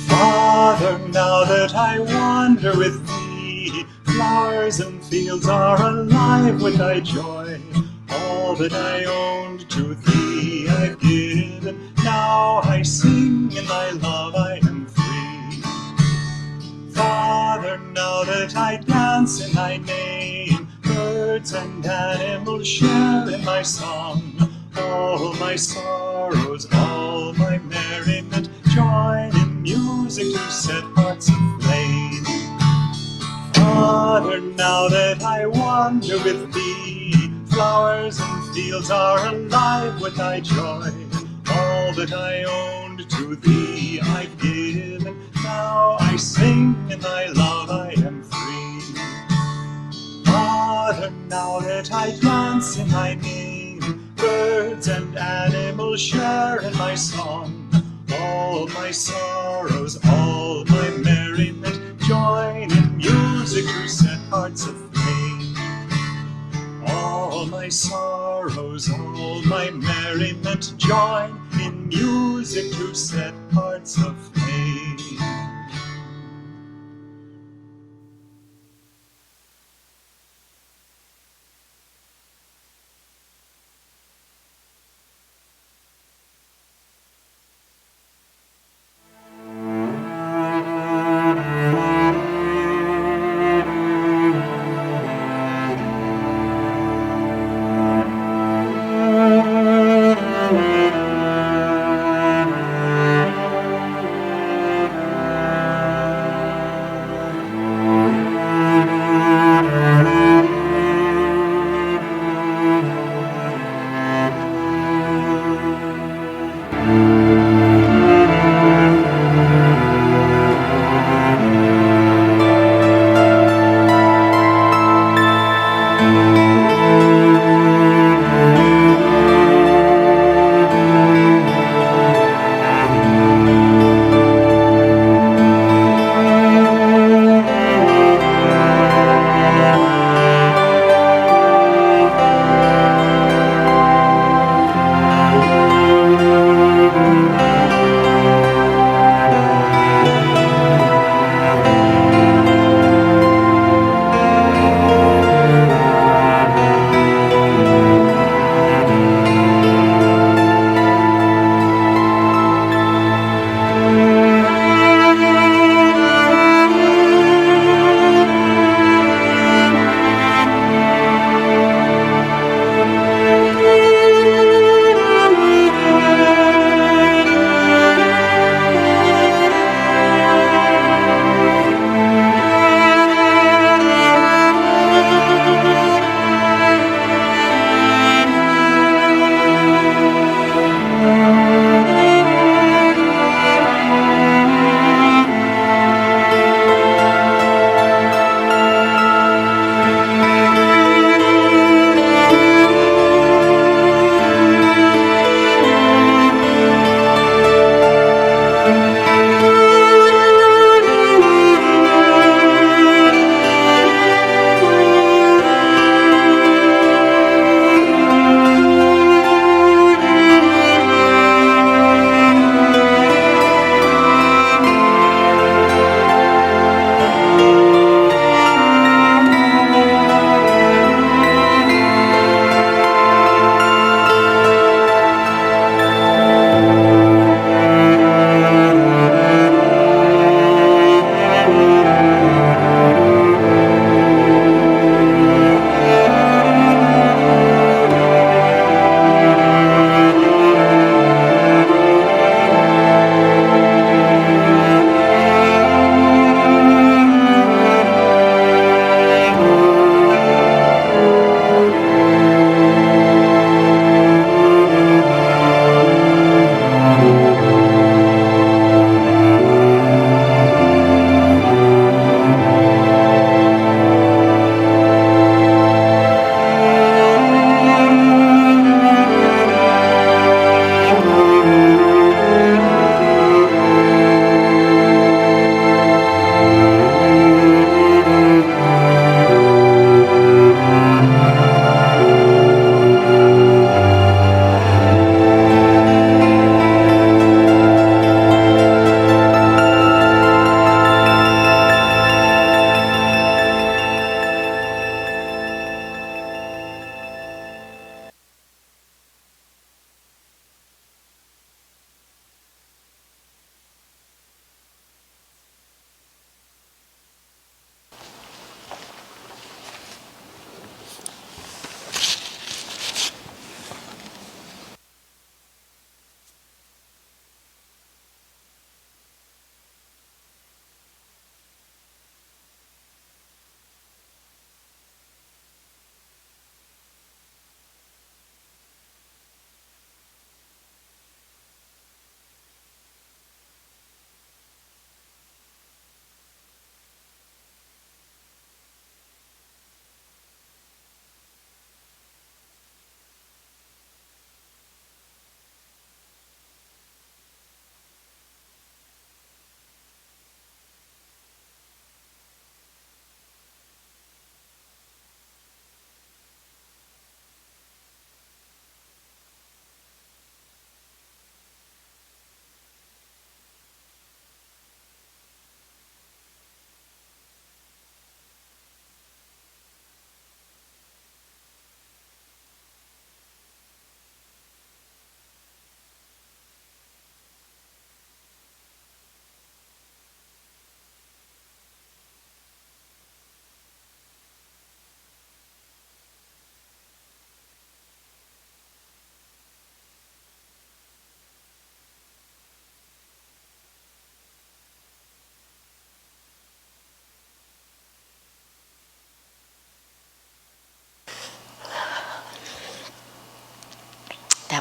Father, now that I wander with thee, flowers and fields are alive with thy joy. All that I owned to thee I've given. Now I sing in thy love I am free. Father, now that I dance in thy name, birds and animals share in my song. All my sorrows, all my merriment, join in music to set hearts aflame. Father, now that I wander with thee, flowers and fields are alive with thy joy. All that I owned to thee I've given. Now I sing in thy love I am free. Father, now that I dance in thy name, birds and animals share in my song. All my sorrows, all my merriment, join in music to set hearts aflame. All my sorrows, all my merriment, join in music to set hearts aflame.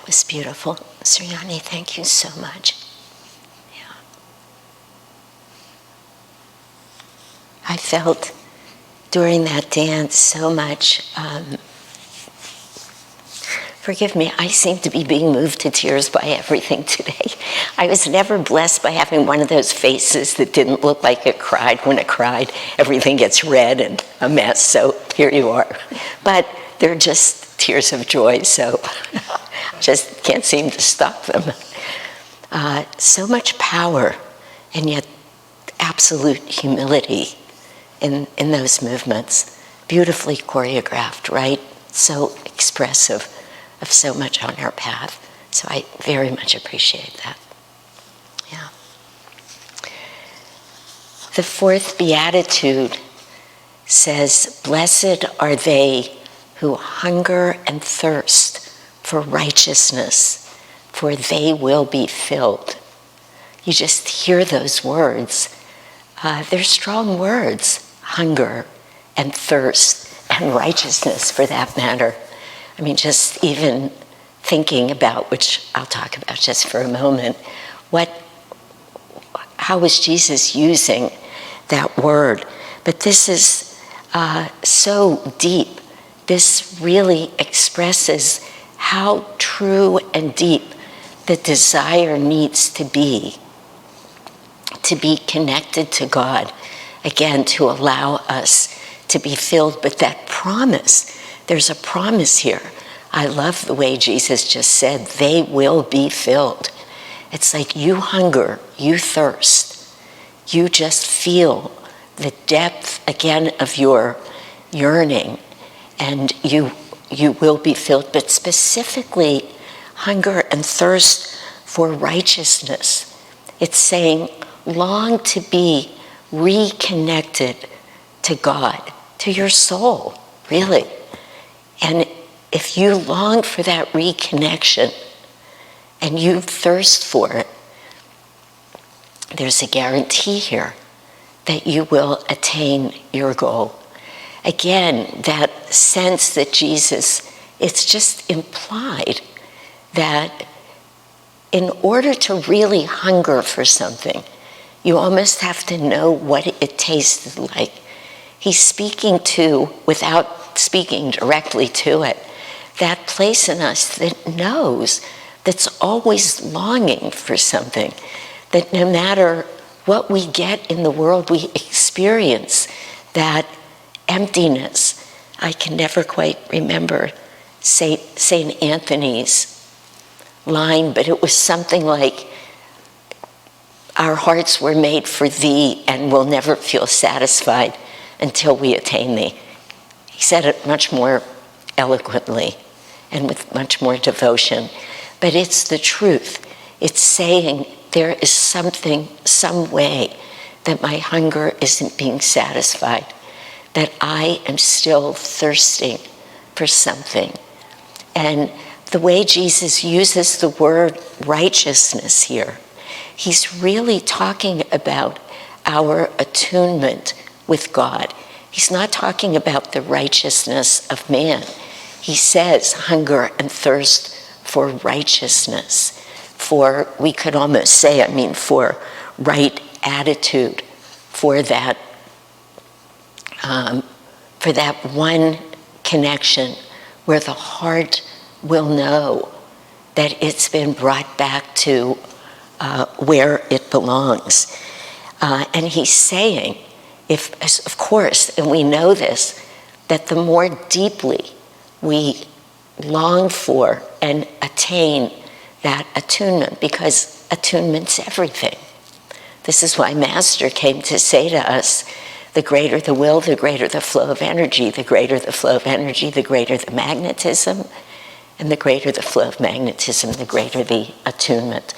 that was beautiful. Sriani, thank you so much. Yeah. I felt during that dance so much, forgive me, I seem to be being moved to tears by everything today. I was never blessed by having one of those faces that didn't look like it cried. When it cried, everything gets red and a mess, so here you are. But they're just tears of joy, so just can't seem to stop them. So much power, and yet absolute humility in those movements. Beautifully choreographed, right? So expressive of so much on our path. So I very much appreciate that. Yeah. The fourth Beatitude says, "Blessed are they who hunger and thirst for righteousness, for they will be filled." You just hear those words. They're strong words, hunger and thirst and righteousness for that matter. I mean, just even thinking about, which I'll talk about just for a moment, how was Jesus using that word? But this is so deep. This really expresses how true and deep the desire needs to be connected to God, again, to allow us to be filled. But that promise, there's a promise here. I love the way Jesus just said, they will be filled. It's like you hunger, you thirst, you just feel the depth, again, of your yearning, and you will be filled. But specifically, hunger and thirst for righteousness. It's saying, long to be reconnected to God, to your soul, really. And if you long for that reconnection and you thirst for it, there's a guarantee here that you will attain your goal. Again, that sense that Jesus, it's just implied that in order to really hunger for something, you almost have to know what it tasted like. He's speaking to, without speaking directly to it, that place in us that knows, that's always longing for something, that no matter what we get in the world, we experience that emptiness. I can never quite remember St. Anthony's line, but it was something like, our hearts were made for thee and will never feel satisfied until we attain thee. He said it much more eloquently and with much more devotion, but it's the truth. It's saying there is something, some way that my hunger isn't being satisfied, that I am still thirsting for something. And the way Jesus uses the word righteousness here, he's really talking about our attunement with God. He's not talking about the righteousness of man. He says hunger and thirst for righteousness, for, we could almost say, for right attitude, for that one connection where the heart will know that it's been brought back to where it belongs. And he's saying, of course, and we know this, that the more deeply we long for and attain that attunement, because attunement's everything. This is why Master came to say to us, the greater the will, the greater the flow of energy, the greater the flow of energy, the greater the magnetism, and the greater the flow of magnetism, the greater the attunement.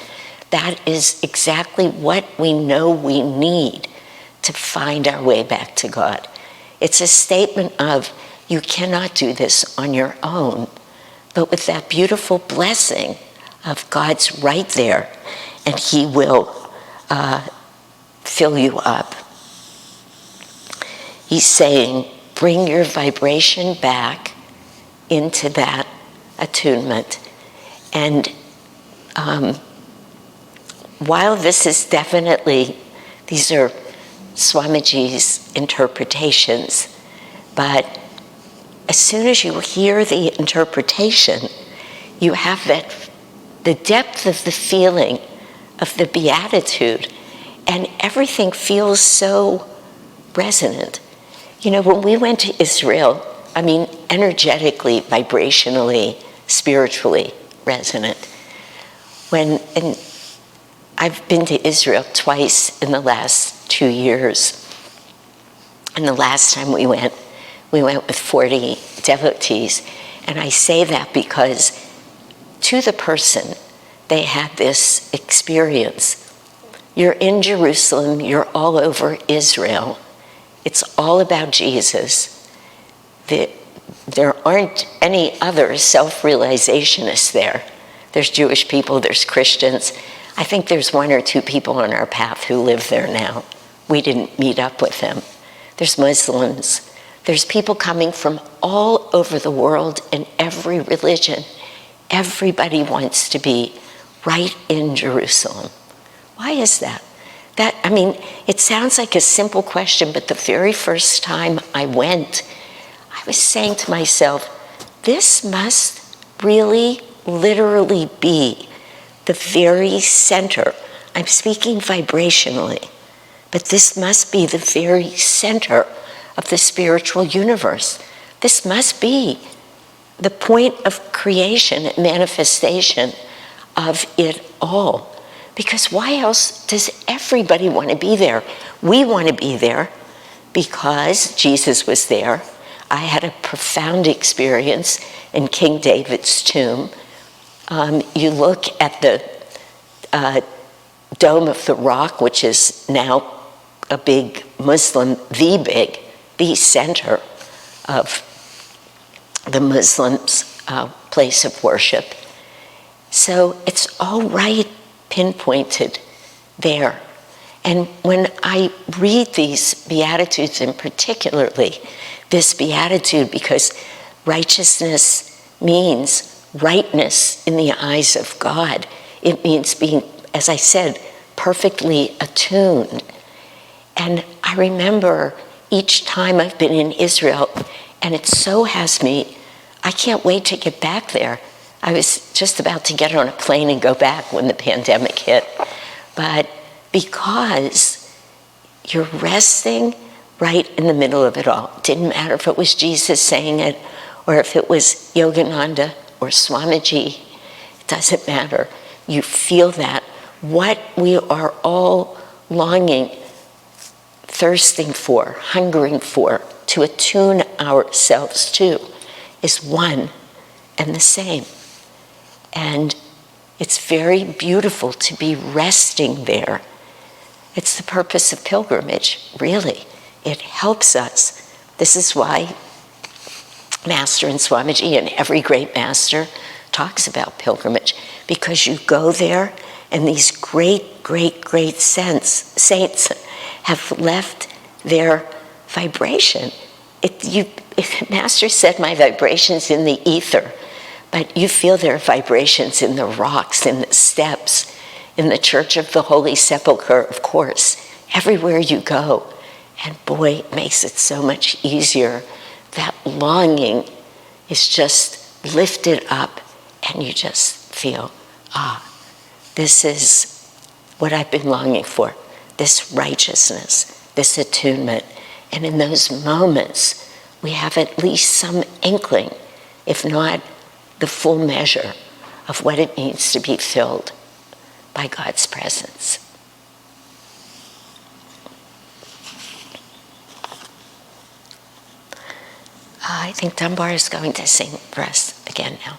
That is exactly what we know we need to find our way back to God. It's a statement of, you cannot do this on your own, but with that beautiful blessing of God's right there, and he will fill you up. He's saying, bring your vibration back into that attunement. And while this is definitely, these are Swamiji's interpretations, but as soon as you hear the interpretation, you have that, the depth of the feeling of the Beatitude, and everything feels so resonant. You know, when we went to Israel, I mean, energetically, vibrationally, spiritually resonant. And I've been to Israel twice in the last 2 years. And the last time we went with 40 devotees. And I say that because to the person, they had this experience. You're in Jerusalem, you're all over Israel. It's all about Jesus. There aren't any other self-realizationists there. There's Jewish people, there's Christians. I think there's 1 or 2 people on our path who live there now. We didn't meet up with them. There's Muslims. There's people coming from all over the world in every religion. Everybody wants to be right in Jerusalem. Why is that? I mean, it sounds like a simple question, but the very first time I went, I was saying to myself, this must really, literally be the very center. I'm speaking vibrationally, but this must be the very center of the spiritual universe. This must be the point of creation and manifestation of it all. Because why else does everybody want to be there? We want to be there because Jesus was there. I had a profound experience in King David's tomb. You look at the Dome of the Rock, which is now a big Muslim, the center of the Muslims' place of worship. So it's all right pinpointed there. And when I read these Beatitudes, and particularly this Beatitude, because righteousness means rightness in the eyes of God. It means being, as I said, perfectly attuned. And I remember each time I've been in Israel, and it so has me, I can't wait to get back there. I was just about to get on a plane and go back when the pandemic hit. But because you're resting right in the middle of it all. It didn't matter if it was Jesus saying it, or if it was Yogananda or Swamiji. It doesn't matter. You feel that. What we are all longing, thirsting for, hungering for, to attune ourselves to, is one and the same. And it's very beautiful to be resting there. It's the purpose of pilgrimage, really. It helps us. This is why Master and Swamiji and every great master talks about pilgrimage, because you go there and these great, great, great saints have left their vibration. Master said, my vibration's in the ether, but you feel their vibrations in the rocks, in the steps, in the Church of the Holy Sepulchre, of course, everywhere you go. And boy, it makes it so much easier. That longing is just lifted up, and you just feel, this is what I've been longing for, this righteousness, this attunement. And in those moments, we have at least some inkling, if not the full measure, of what it means to be filled by God's presence. I think Dunbar is going to sing for us again now.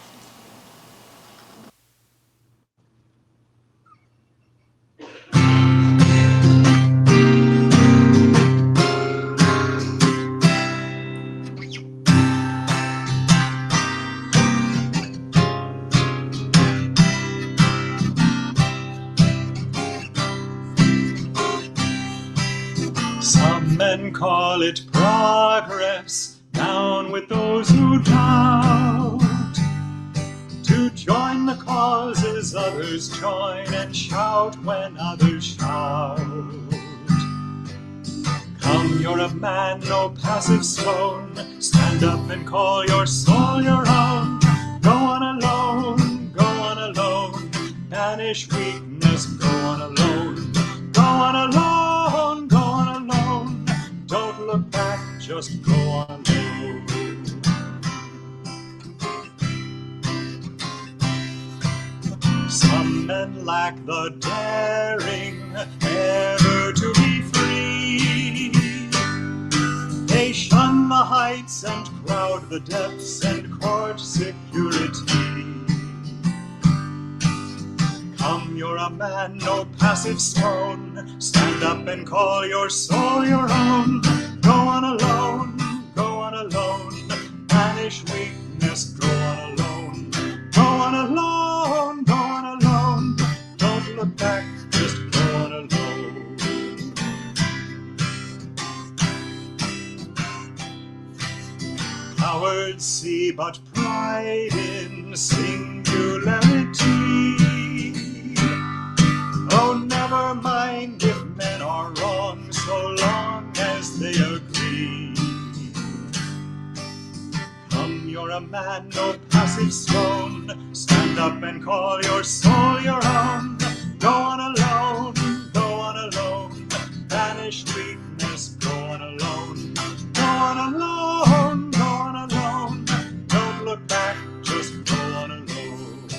Some men call it progress, down with those who doubt. To join the cause others join and shout when others shout. Come, you're a man, no passive stone. Stand up and call your soul your own. Go on alone, go on alone. Banish weakness, go on alone. Go on alone, go on alone. Don't look back, just go on alone. Some men lack the daring ever to be free. They shun the heights and crowd the depths and court security. Come, you're a man, no passive stone. Stand up and call your soul your own. Go on alone, go on alone. Banish weakness, go on alone. Go on alone, go on alone. Don't look back, just go on alone. Cowards see but pride in singularity. Oh, never mind if men are wrong, so long as they agree. Come, you're a man, no passive stone. Stand up and call your soul your own. Go on alone, go on alone. Banish weakness, go on alone. Go on alone, go on alone. Don't look back, just go on alone.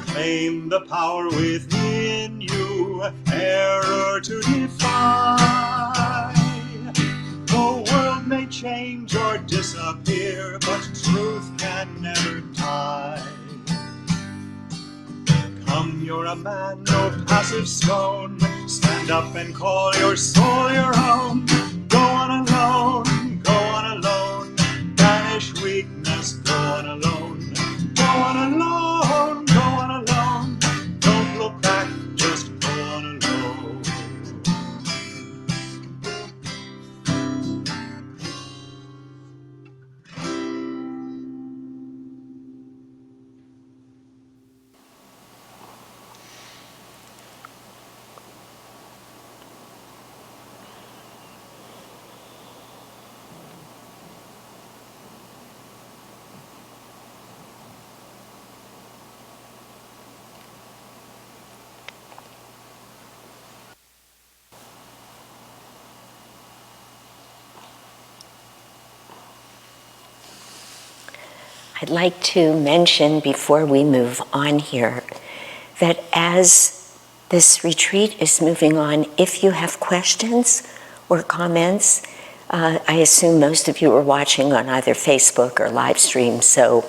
Claim the power within you, error to defy. The world may change or disappear, but truth can never die. Come, you're a man, no passive stone. Stand up and call your soul your own. Go on alone, go on alone. Banish weakness, go on alone. Go on alone, go on alone. Don't look back, just go on alone. I'd like to mention before we move on here that as this retreat is moving on, if you have questions or comments, I assume most of you are watching on either Facebook or live stream, so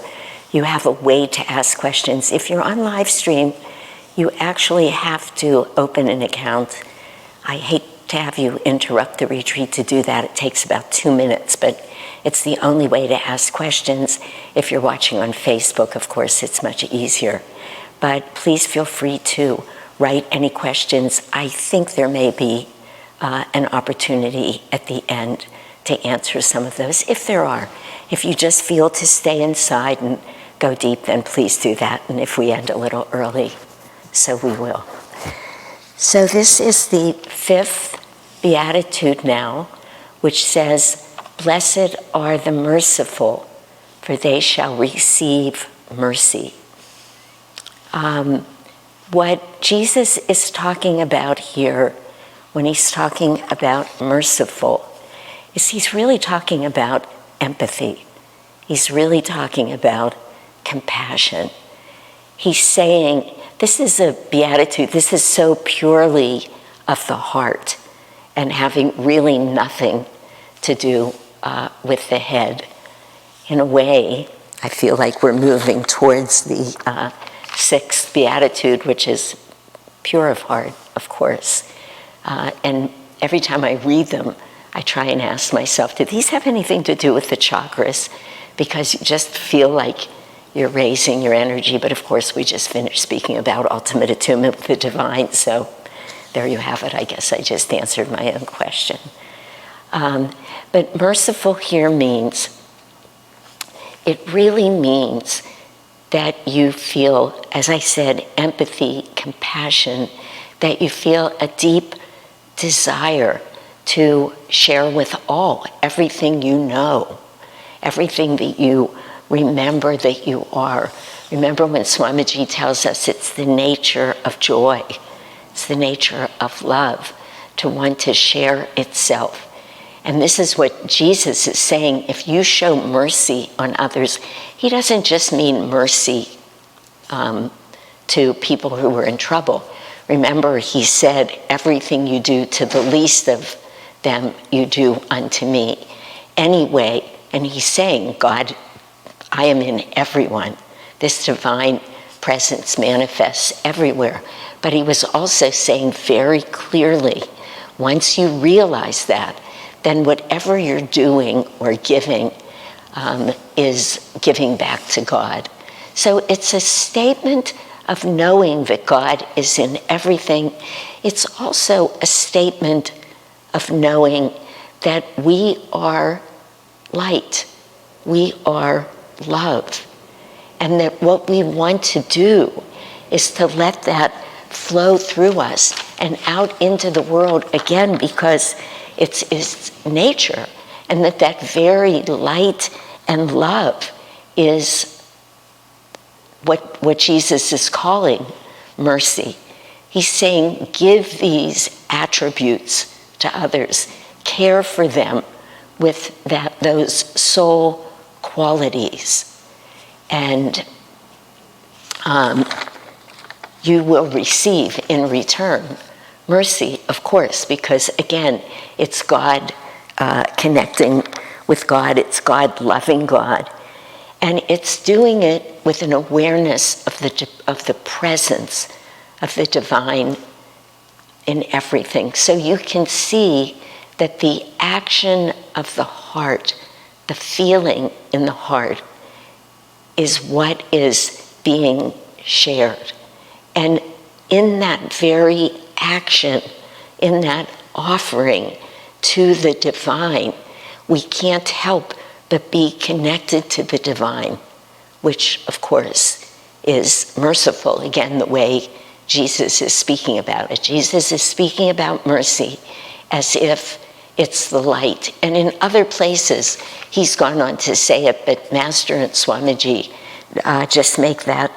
you have a way to ask questions. If you're on live stream, you actually have to open an account. I hate to have you interrupt the retreat to do that. It takes about 2 minutes, but it's the only way to ask questions. If you're watching on Facebook, of course, it's much easier. But please feel free to write any questions. I think there may be an opportunity at the end to answer some of those, if there are. If you just feel to stay inside and go deep, then please do that. And if we end a little early, so we will. So this is the fifth Beatitude now, which says, "Blessed are the merciful, for they shall receive mercy." What Jesus is talking about here, when he's talking about merciful, is he's really talking about empathy. He's really talking about compassion. He's saying, this is a beatitude, this is so purely of the heart and having really nothing to do with the head. In a way, I feel like we're moving towards the sixth beatitude, which is pure of heart, of course. And every time I read them, I try and ask myself, do these have anything to do with the chakras? Because you just feel like you're raising your energy. But of course, we just finished speaking about ultimate attunement with the divine. So there you have it. I guess I just answered my own question. But merciful here means it really means that you feel, as I said, empathy, compassion, that you feel a deep desire to share with all, everything you know, everything that you remember that you are. Remember when Swamiji tells us it's the nature of joy, it's the nature of love, to want to share itself. And this is what Jesus is saying. If you show mercy on others, he doesn't just mean mercy to people who are in trouble. Remember, he said, everything you do to the least of them, you do unto me. Anyway, and he's saying, God, I am in everyone. This divine presence manifests everywhere. But he was also saying very clearly, once you realize that, then whatever you're doing or giving is giving back to God. So it's a statement of knowing that God is in everything. It's also a statement of knowing that we are light, we are love, and that what we want to do is to let that flow through us and out into the world again, because it's nature, and that very light and love is what Jesus is calling mercy. He's saying, give these attributes to others, care for them with those soul qualities, and you will receive in return mercy, of course, because again, it's God connecting with God, it's God loving God, and it's doing it with an awareness of the presence of the divine in everything. So you can see that the action of the heart, the feeling in the heart, is what is being shared. And in that very action, in that offering to the divine, we can't help but be connected to the divine, which of course is merciful. Again, the way Jesus is speaking about it. Jesus is speaking about mercy as if it's the light. And in other places, he's gone on to say it, but Master and Swamiji just make that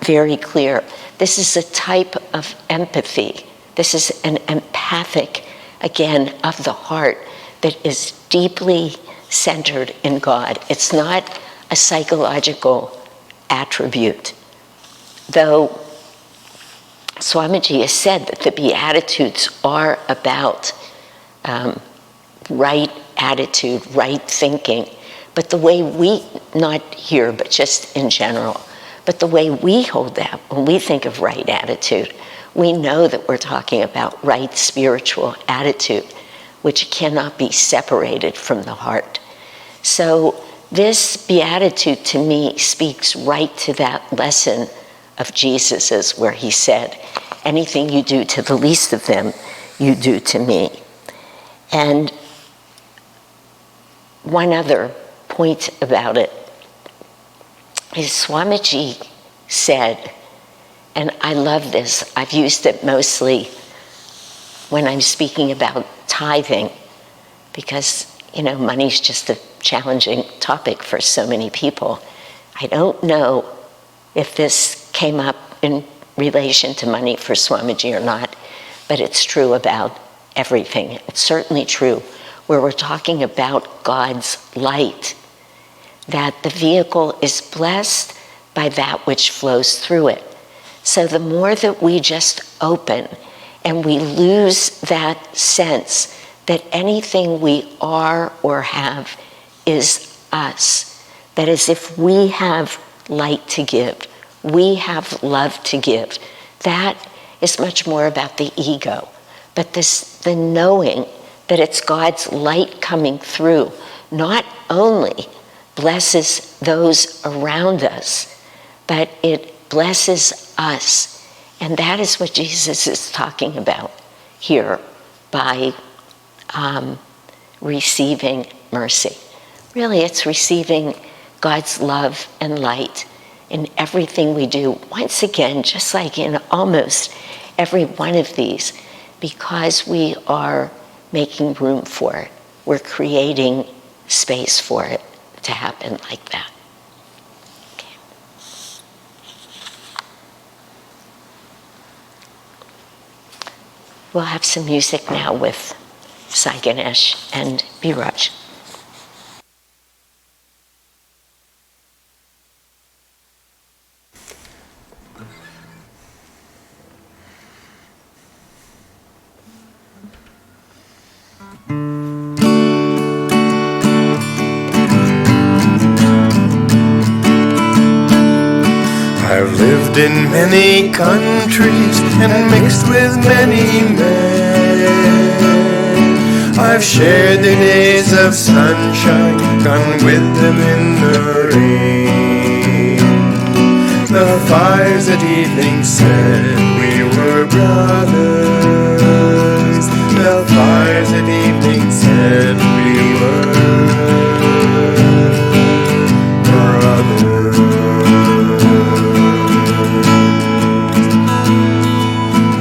very clear. This is a type of empathy. This is an empathic, again, of the heart that is deeply centered in God. It's not a psychological attribute. Though Swamiji has said that the Beatitudes are about right attitude, right thinking, but the way we, not here, but just in general, but the way we hold that, when we think of right attitude, we know that we're talking about right spiritual attitude, which cannot be separated from the heart. So this beatitude to me speaks right to that lesson of Jesus's, where he said, anything you do to the least of them, you do to me. And one other point about it is Swamiji said, and I love this, I've used it mostly when I'm speaking about tithing, because, money's just a challenging topic for so many people. I don't know if this came up in relation to money for Swamiji or not, but it's true about everything. It's certainly true where we're talking about God's light, that the vehicle is blessed by that which flows through it. So the more that we just open and we lose that sense that anything we are or have is us, that is, if we have light to give, we have love to give, that is much more about the ego. But the knowing that it's God's light coming through not only blesses those around us, but it blesses us. And that is what Jesus is talking about here by receiving mercy. Really, it's receiving God's love and light in everything we do. Once again, just like in almost every one of these, because we are making room for it. We're creating space for it to happen like that. Okay. We'll have some music now with Sai Ganesh and Biraj. I've lived in many countries and mixed with many men. I've shared the days of sunshine, gone with them in the rain. The fires at evening said we were brothers. The fires at evening said we were brothers.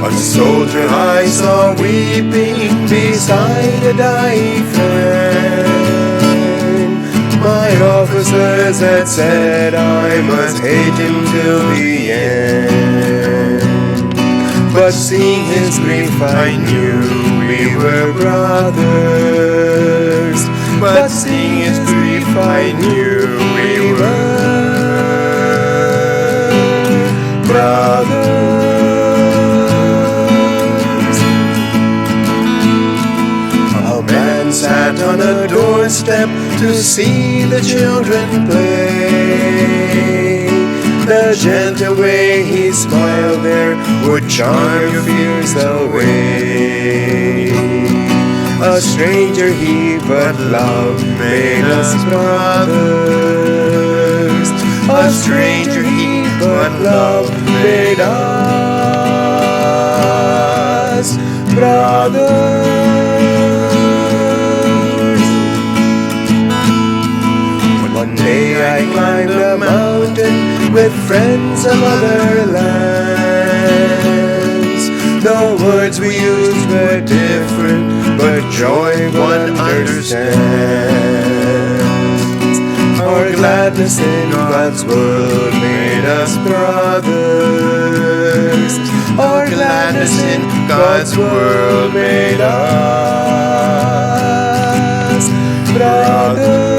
A soldier I saw weeping beside a dying friend. My officers had said I must hate him till the end. But seeing his grief I knew we were brothers. But seeing his grief I knew we were brothers. Sat on a doorstep to see the children play. The gentle way he smiled there would charm your fears away. A stranger he, but love made us brothers. A stranger he, but love made us brothers. One day I climbed a mountain with friends of other lands. The words we used were different, but joy one understands. Our gladness in God's world made us brothers. Our gladness in God's world made us brothers.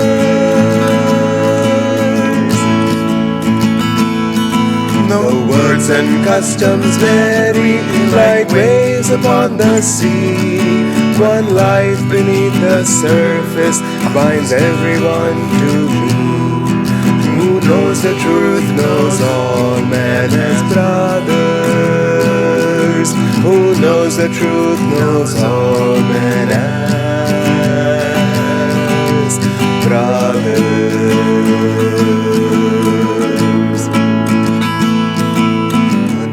No words and customs vary like waves upon the sea. One life beneath the surface binds everyone to me. Who knows the truth knows all men as brothers. Who knows the truth knows all men as brothers.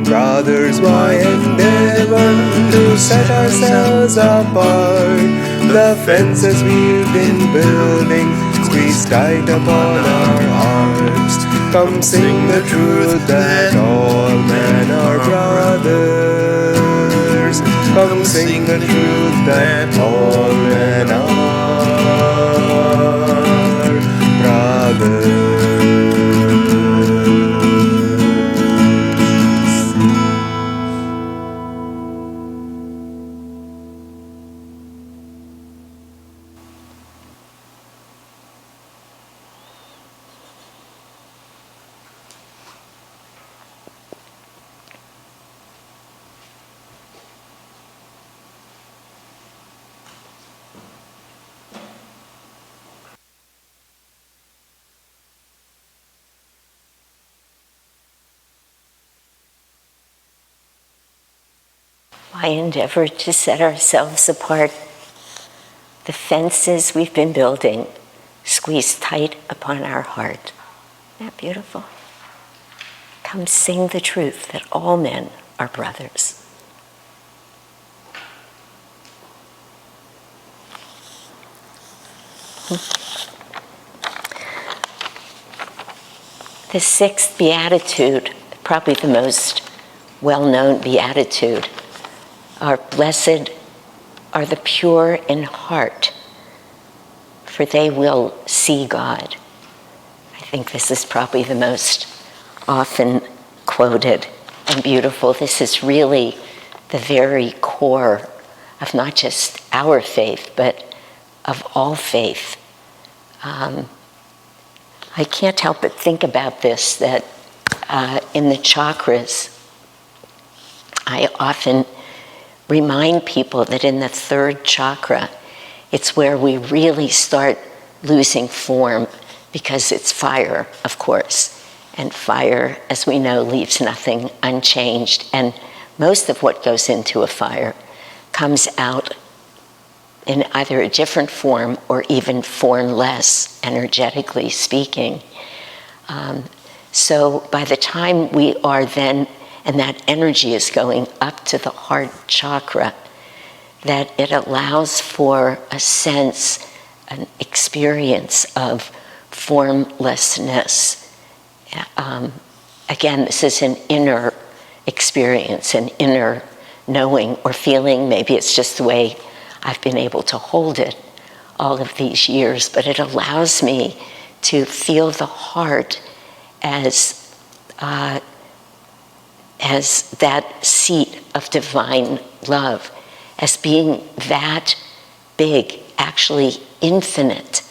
Brothers, why endeavor to set ourselves apart? The fences we've been building squeeze tight upon our hearts. Come sing the truth that all men are brothers. Come sing the truth that all men are brothers. Why endeavor to set ourselves apart? The fences we've been building squeeze tight upon our heart. Isn't that beautiful? Come sing the truth that all men are brothers. The sixth beatitude, probably the most well-known beatitude, are blessed are the pure in heart, for they will see God. I think this is probably the most often quoted and beautiful. This is really the very core of not just our faith, but of all faith. I can't help but think about this, that in the chakras, I often remind people that in the third chakra, it's where we really start losing form, because it's fire, of course. And fire, as we know, leaves nothing unchanged. And most of what goes into a fire comes out in either a different form or even formless, energetically speaking. So by the time we are then, and that energy is going up to the heart chakra, that it allows for a sense, an experience of formlessness. Again, this is an inner experience, an inner knowing or feeling. Maybe it's just the way I've been able to hold it all of these years, but it allows me to feel the heart as that seat of divine love, as being that big, actually infinite.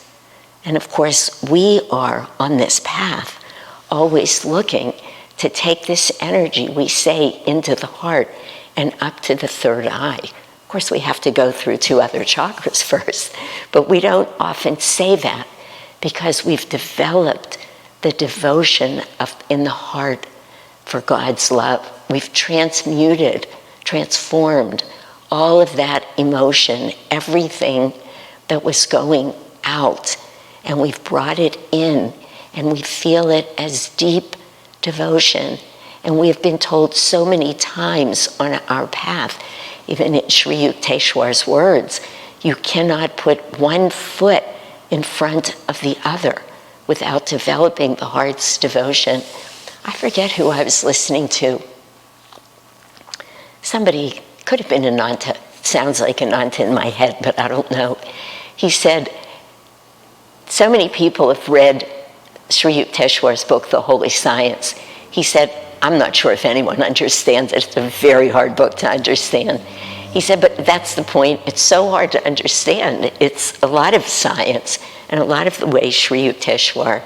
And of course, we are on this path, always looking to take this energy, we say, into the heart and up to the third eye. Of course, we have to go through 2 other chakras first, but we don't often say that because we've developed the devotion in the heart for God's love. We've transformed all of that emotion, everything that was going out, and we've brought it in, and we feel it as deep devotion. And we have been told so many times on our path, even in Sri Yukteswar's words, you cannot put one foot in front of the other without developing the heart's devotion. I forget who I was listening to. Somebody, could have been Ananta, sounds like Ananta in my head, but I don't know. He said, so many people have read Sri Yukteswar's book, The Holy Science. He said, I'm not sure if anyone understands it. It's a very hard book to understand. He said, but that's the point. It's so hard to understand. It's a lot of science and a lot of the way Sri Yukteswar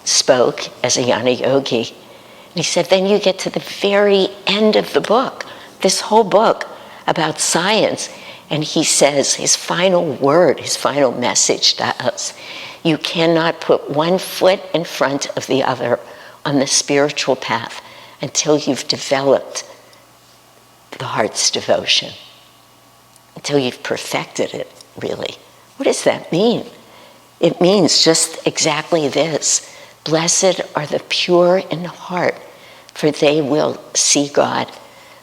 spoke as a Jnana Yogi. And he said, then you get to the very end of the book, this whole book about science, and he says his final word, his final message to us, you cannot put one foot in front of the other on the spiritual path until you've developed the heart's devotion, until you've perfected it, really. What does that mean? It means just exactly this. Blessed are the pure in heart, for they will see God.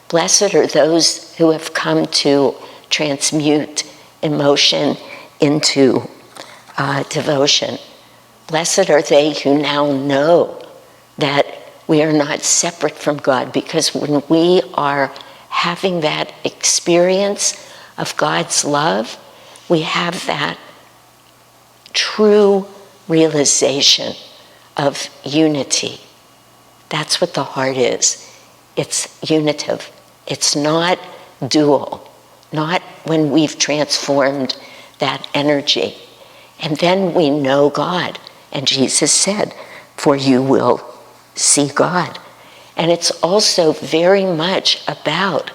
Blessed are those who have come to transmute emotion into devotion. Blessed are they who now know that we are not separate from God, because when we are having that experience of God's love, we have that true realization of unity. That's what the heart is. It's unitive. It's not dual, not when we've transformed that energy. And then we know God. And Jesus said, for you will see God. And it's also very much about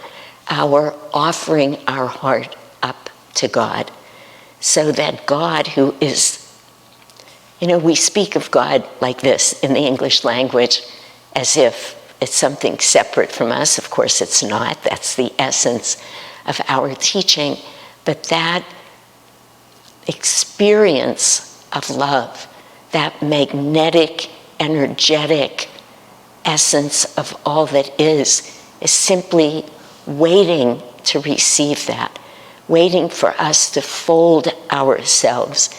our offering our heart up to God, so that God, who is, we speak of God like this in the English language as if it's something separate from us. Of course it's not. That's the essence of our teaching. But that experience of love, that magnetic, energetic essence of all that is simply waiting to receive that, waiting for us to fold ourselves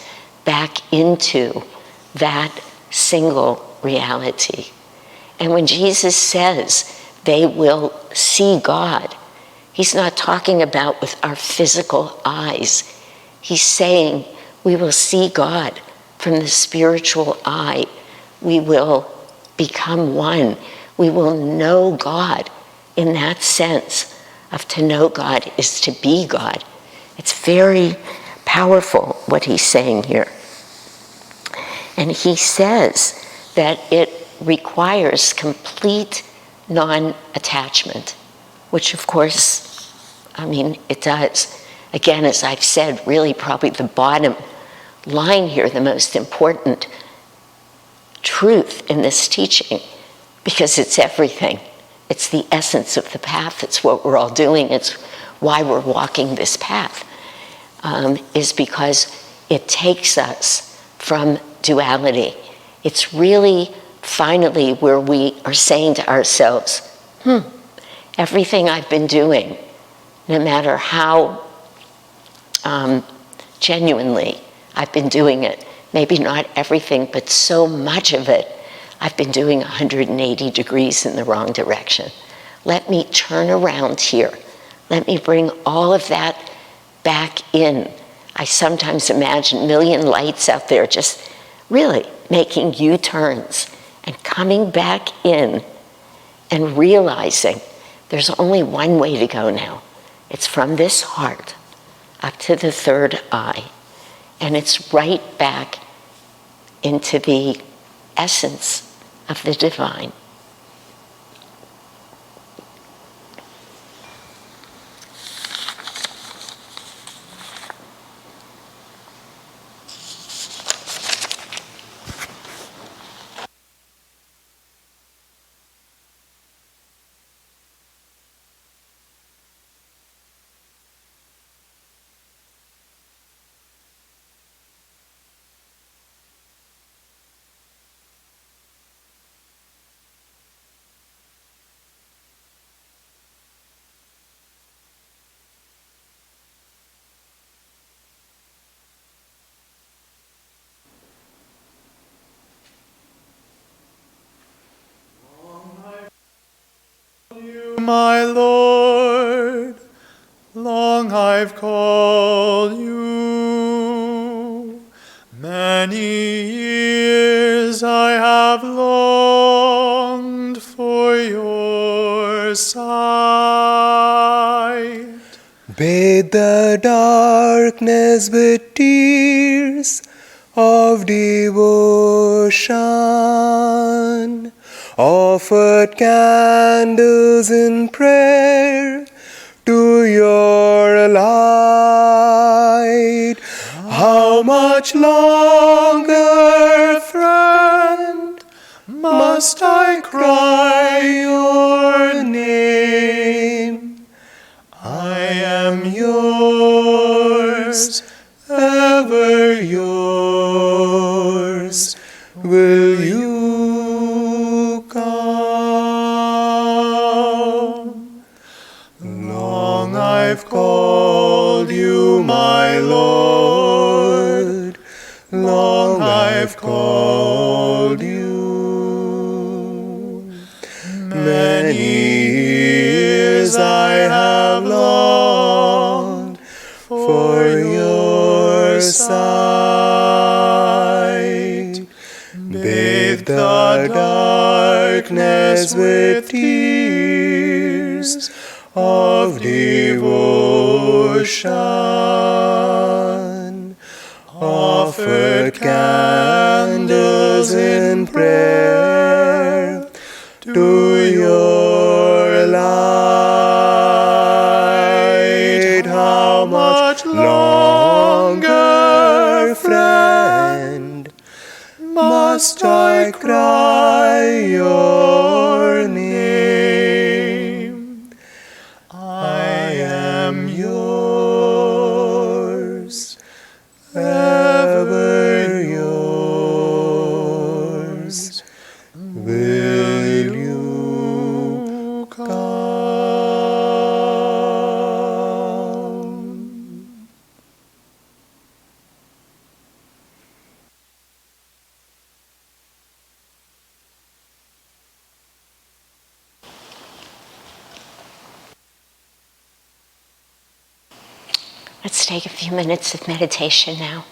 back into that single reality. And when Jesus says they will see God, he's not talking about with our physical eyes. He's saying we will see God from the spiritual eye. We will become one. We will know God in that sense of to know God is to be God. It's very powerful what he's saying here. And he says that it requires complete non-attachment, which of course, it does. Again, as I've said, really probably the bottom line here, the most important truth in this teaching, because it's everything. It's the essence of the path. It's what we're all doing. It's why we're walking this path, is because it takes us from duality. It's really finally where we are saying to ourselves, everything I've been doing, no matter how genuinely I've been doing it, maybe not everything, but so much of it, I've been doing 180 degrees in the wrong direction. Let me turn around here. Let me bring all of that back in. I sometimes imagine a million lights out there just really making U-turns and coming back in and realizing there's only one way to go now. It's from this heart up to the third eye. And it's right back into the essence of the divine. My Lord, long I've called you. Many years I have longed for your sight. Bathe the darkness with tears of devotion, offered candles in prayer to your light. How much longer, friend, must I cry your name? I am yours, ever yours. Will you come? Long I've called you, my Lord. Long I've called you. Many years I have longed for your sight. Bathe the darkness with tears of devotion, offered candles in prayer to your light. How much longer, friend, must I cry your name? I am yours, ever yours. Will you come? Let's take a few minutes of meditation now.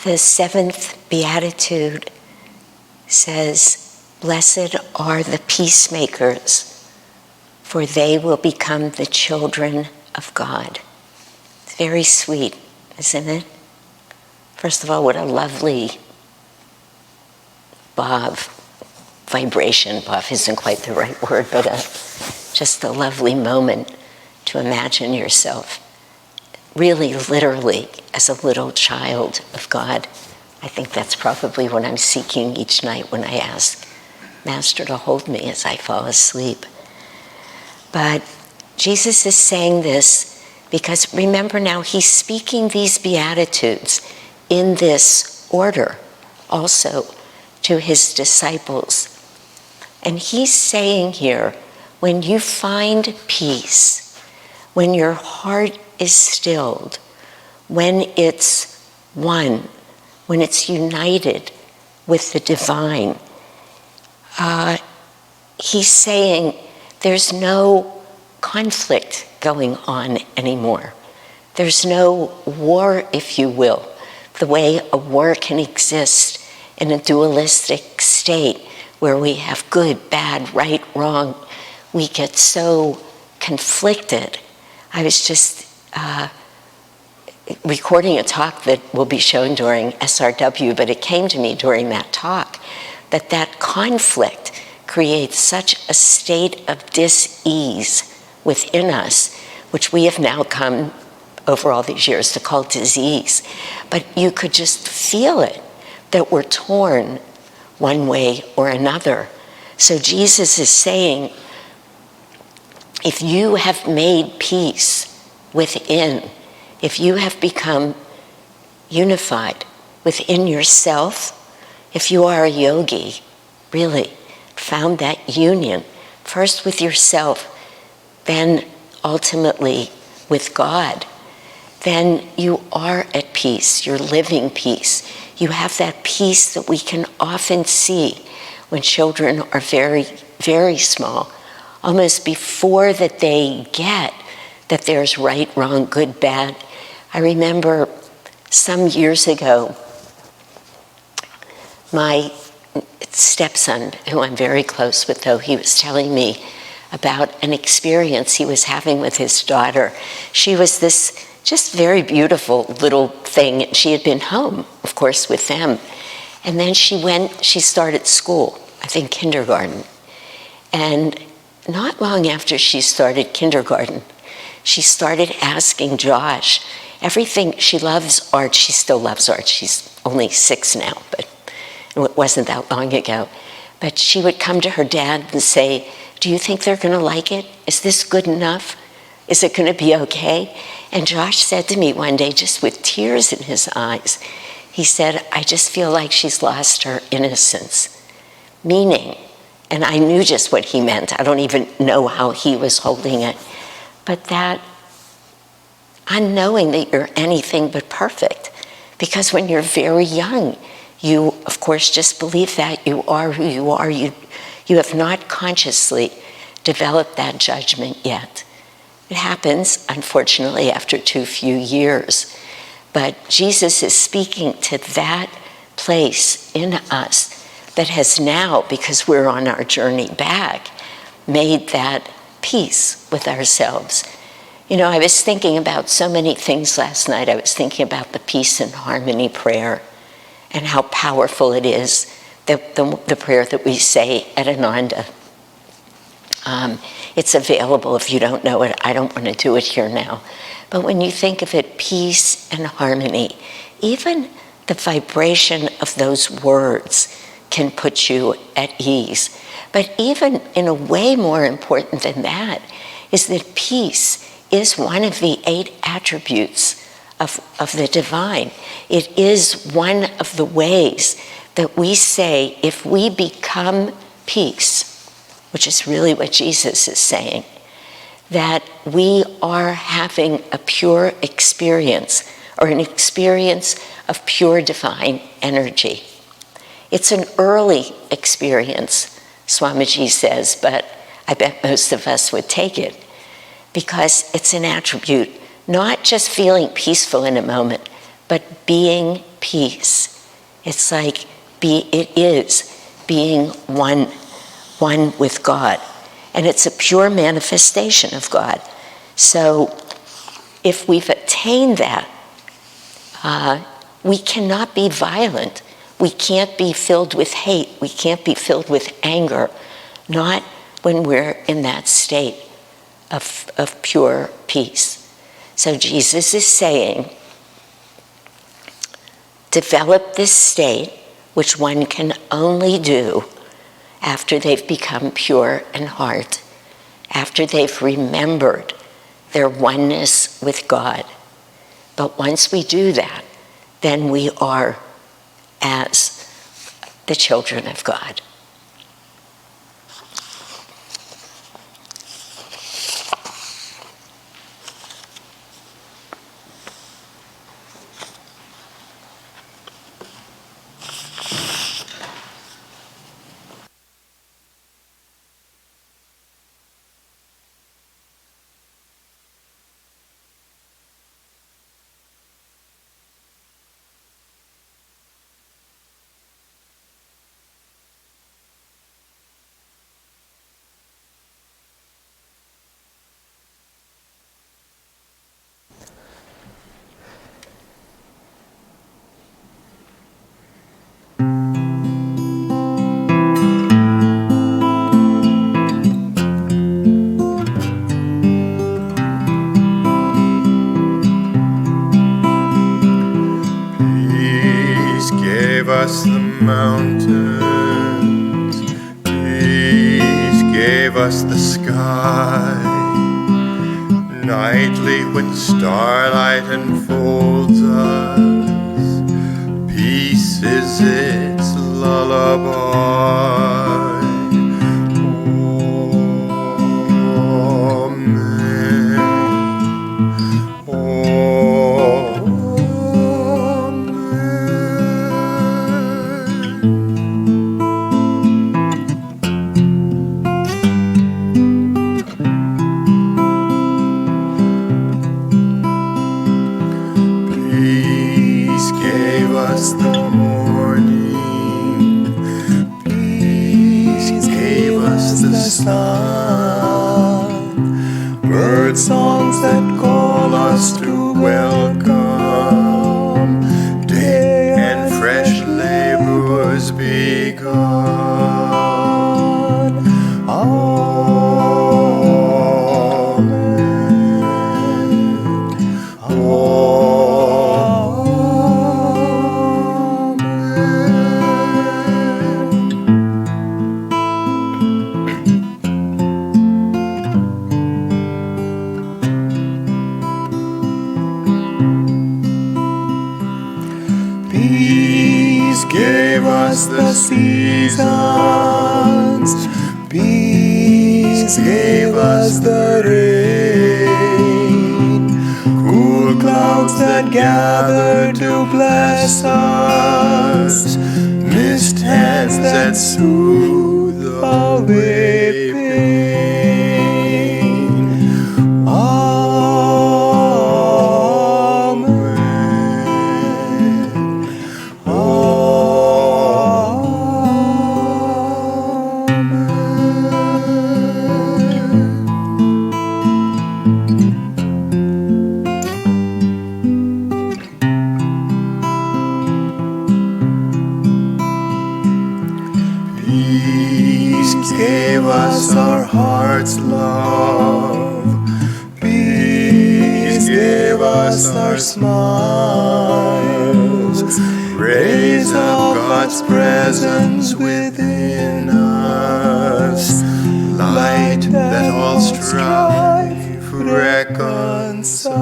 The seventh Beatitude says, "Blessed are the peacemakers, for they will become the children of God." It's very sweet, isn't it? First of all, what a lovely vibration. Bob isn't quite the right word, but just a lovely moment to imagine yourself really literally as a little child of God. I think that's probably what I'm seeking each night when I ask Master to hold me as I fall asleep. But Jesus is saying this because remember now, he's speaking these Beatitudes in this order also to his disciples. And he's saying here, when you find peace, when your heart is stilled, when it's one, when it's united with the divine, he's saying there's no conflict going on anymore. There's no war, if you will, the way a war can exist in a dualistic state where we have good, bad, right, wrong. We get so conflicted. I was just recording a talk that will be shown during SRW, but it came to me during that talk that conflict creates such a state of dis-ease within us, which we have now come over all these years to call disease. But you could just feel it, that we're torn one way or another. So Jesus is saying, if you have made peace within, if you have become unified within yourself, if you are a yogi, really found that union, first with yourself, then ultimately with God, then you are at peace, you're living peace. You have that peace that we can often see when children are very, very small, almost before that they get that there's right, wrong, good, bad. I remember some years ago, my stepson, who I'm very close with though, he was telling me about an experience he was having with his daughter. She was this just very beautiful little thing. She had been home, of course, with them. And then she started school, I think, kindergarten. And not long after she started kindergarten, she started asking Josh everything. She loves art. She still loves art. She's only 6 now, but it wasn't that long ago. But she would come to her dad and say, do you think they're going to like it? Is this good enough? Is it going to be okay? And Josh said to me one day, just with tears in his eyes, he said, I just feel like she's lost her innocence. Meaning, and I knew just what he meant. I don't even know how he was holding it. But that unknowing that you're anything but perfect. Because when you're very young, you, of course, just believe that you are who you are. You have not consciously developed that judgment yet. It happens, unfortunately, after too few years. But Jesus is speaking to that place in us that has now, because we're on our journey back, made that peace with ourselves. You know, I was thinking about so many things last night. I was thinking about the peace and harmony prayer and how powerful it is, the prayer that we say at Ananda. It's available if you don't know it. I don't want to do it here now. But when you think of it, peace and harmony, even the vibration of those words can put you at ease. But even in a way more important than that is that peace is one of the 8 attributes of the divine. It is one of the ways that we say if we become peace, which is really what Jesus is saying, that we are having a pure experience, or an experience of pure divine energy. It's an early experience, Swamiji says, but I bet most of us would take it, because it's an attribute, not just feeling peaceful in a moment, but being peace. It's like it is being one with God. And it's a pure manifestation of God. So if we've attained that, we cannot be violent. We can't be filled with hate. We can't be filled with anger, not when we're in that state of pure peace. So Jesus is saying, develop this state, which one can only do after they've become pure in heart, after they've remembered their oneness with God. But once we do that, then we are as the children of God. Us the mountains, peace gave us the sky. Nightly when starlight enfolds us, peace is its lullaby. The morning, peace gave us the sun, bird songs that call us to welcome day and fresh labors begun. us the seasons. Peace gave us the rain. Cool clouds that gathered to bless us. Mist hands that soothe away pain. Amen. Peace gave us our heart's love. Peace gave us our smiles. Raise up God's presence within us. Light that all strife reconciles.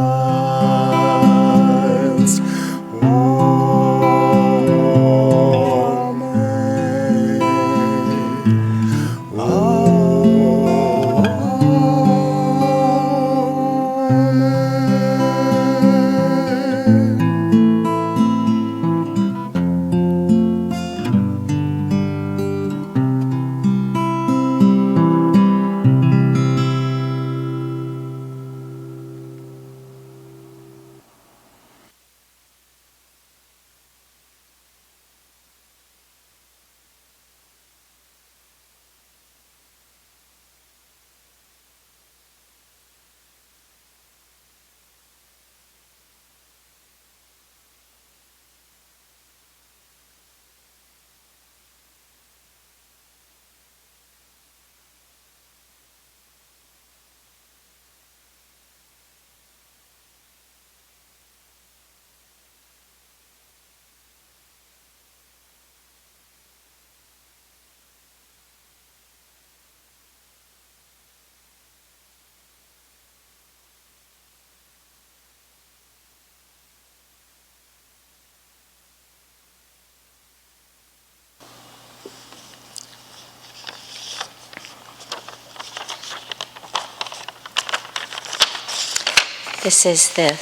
This is the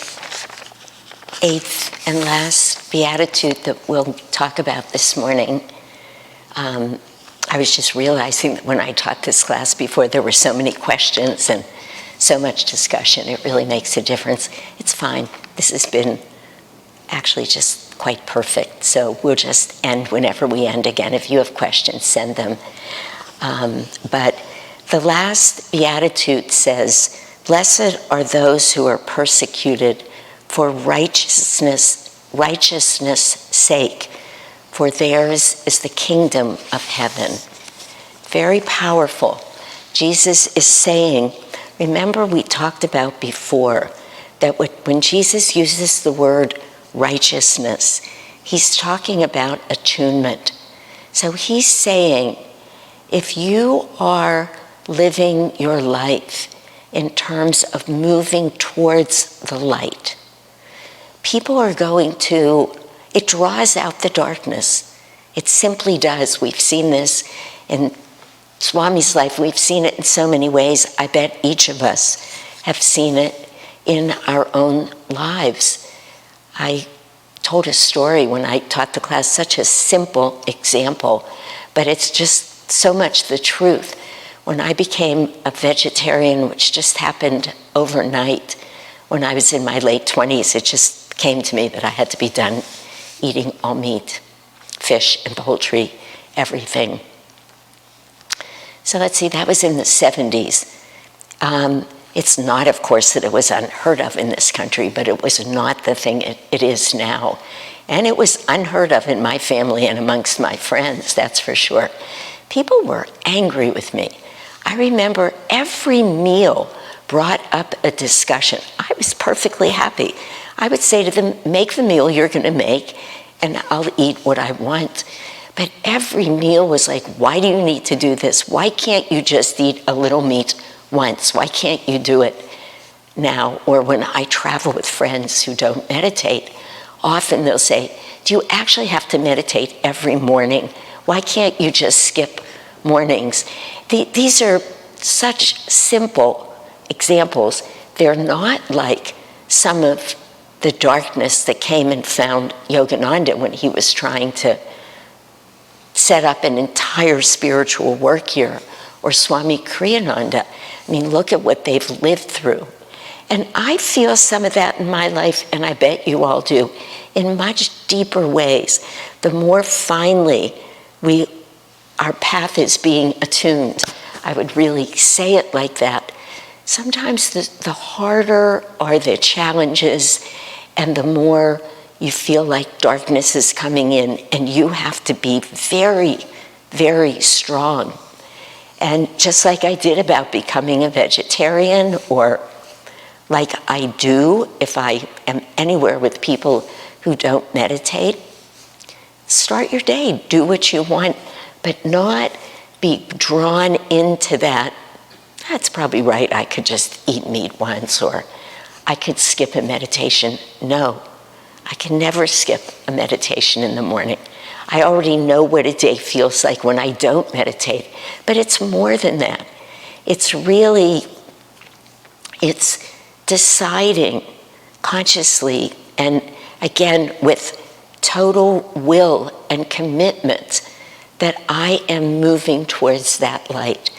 8th and last Beatitude that we'll talk about this morning. I was just realizing that when I taught this class before, there were so many questions and so much discussion. It really makes a difference. It's fine. This has been actually just quite perfect. So we'll just end whenever we end again. If you have questions, send them. But the last Beatitude says, "Blessed are those who are persecuted for righteousness' sake, for theirs is the kingdom of heaven." Very powerful. Jesus is saying, remember we talked about before, that when Jesus uses the word righteousness, he's talking about attunement. So he's saying, if you are living your life in terms of moving towards the light, people are going to, it draws out the darkness. It simply does. We've seen this in Swami's life. We've seen it in so many ways. I bet each of us have seen it in our own lives. I told a story when I taught the class, such a simple example, but it's just so much the truth. When I became a vegetarian, which just happened overnight, when I was in my late 20s, it just came to me that I had to be done eating all meat, fish and poultry, everything. So let's see, that was in the 70s. It's not, of course, that it was unheard of in this country, but it was not the thing it is now. And it was unheard of in my family and amongst my friends, that's for sure. People were angry with me. I remember every meal brought up a discussion. I was perfectly happy. I would say to them, make the meal you're going to make, and I'll eat what I want. But every meal was like, why do you need to do this? Why can't you just eat a little meat once? Why can't you do it now? Or when I travel with friends who don't meditate, often they'll say, do you actually have to meditate every morning? Why can't you just skip mornings? These are such simple examples. They're not like some of the darkness that came and found Yogananda when he was trying to set up an entire spiritual work here, or Swami Kriyananda. I mean, look at what they've lived through. And I feel some of that in my life, and I bet you all do, in much deeper ways. The more finely our path is being attuned, I would really say it like that. Sometimes the harder are the challenges, and the more you feel like darkness is coming in, and you have to be very, very strong. And just like I did about becoming a vegetarian, or like I do if I am anywhere with people who don't meditate, start your day, do what you want, but not be drawn into that. That's probably right, I could just eat meat once, or I could skip a meditation. No, I can never skip a meditation in the morning. I already know what a day feels like when I don't meditate, but it's more than that. It's deciding consciously, and again with total will and commitment, that I am moving towards that light,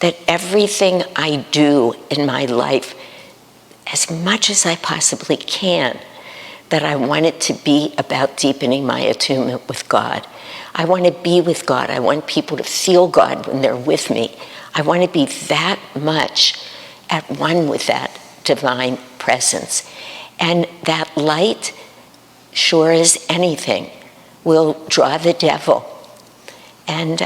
that everything I do in my life, as much as I possibly can, that I want it to be about deepening my attunement with God. I want to be with God. I want people to feel God when they're with me. I want to be that much at one with that divine presence. And that light, sure as anything, will draw the devil. And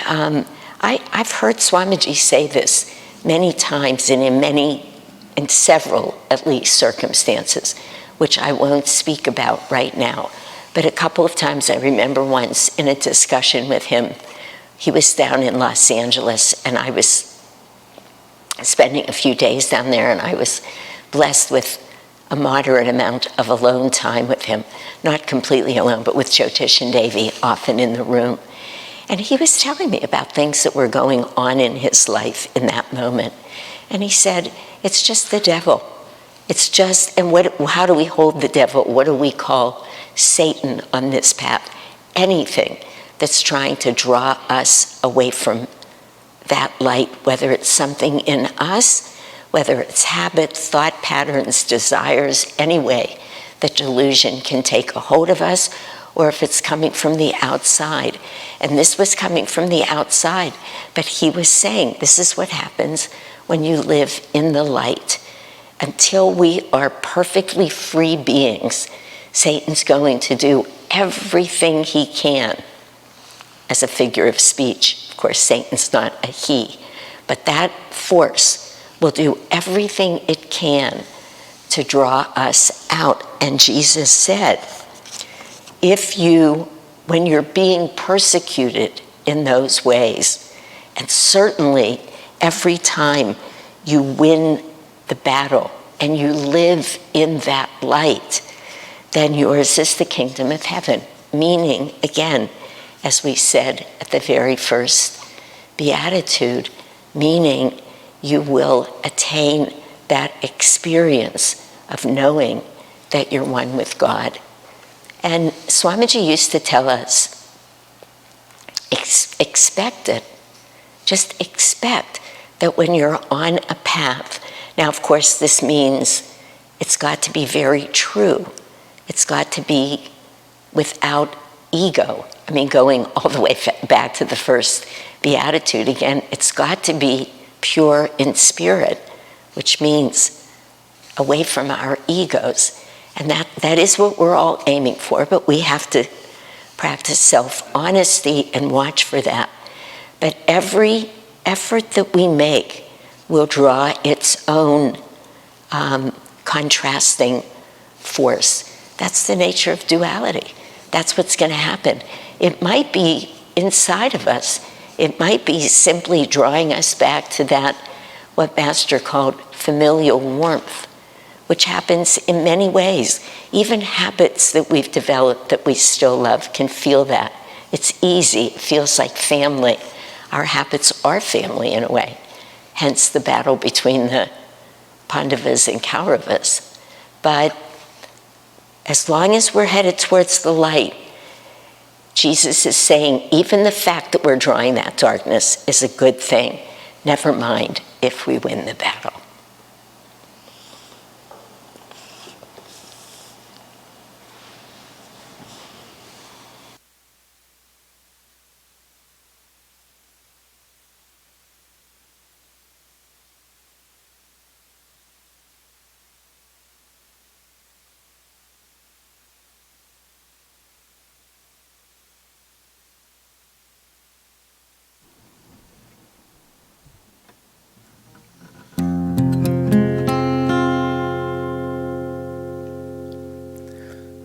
I've heard Swamiji say this many times, and in several, at least, circumstances, which I won't speak about right now. But a couple of times, I remember once in a discussion with him, he was down in Los Angeles, and I was spending a few days down there, and I was blessed with a moderate amount of alone time with him. Not completely alone, but with Jyotish and Devi often in the room. And he was telling me about things that were going on in his life in that moment. And he said, it's just the devil. It's just, and how do we hold the devil? What do we call Satan on this path? Anything that's trying to draw us away from that light, whether it's something in us, whether it's habits, thought patterns, desires, any way that delusion can take a hold of us, or if it's coming from the outside. And this was coming from the outside, but he was saying, this is what happens when you live in the light. Until we are perfectly free beings, Satan's going to do everything he can, as a figure of speech. Of course, Satan's not a he, but that force will do everything it can to draw us out. And Jesus said, when you're being persecuted in those ways, and certainly every time you win the battle and you live in that light, then yours is the kingdom of heaven. Meaning, again, as we said at the very first Beatitude, meaning you will attain that experience of knowing that you're one with God. And Swamiji used to tell us, expect it. Just expect that when you're on a path. Now, of course, this means it's got to be very true. It's got to be without ego. I mean, going all the way back to the first Beatitude again, it's got to be pure in spirit, which means away from our egos. And that is what we're all aiming for, but we have to practice self-honesty and watch for that. But every effort that we make will draw its own contrasting force. That's the nature of duality. That's what's going to happen. It might be inside of us. It might be simply drawing us back to that, what Master called familial warmth, which happens in many ways. Even habits that we've developed that we still love can feel that. It's easy, it feels like family. Our habits are family in a way, hence the battle between the Pandavas and Kauravas. But as long as we're headed towards the light, Jesus is saying even the fact that we're drawing that darkness is a good thing. Never mind if we win the battle.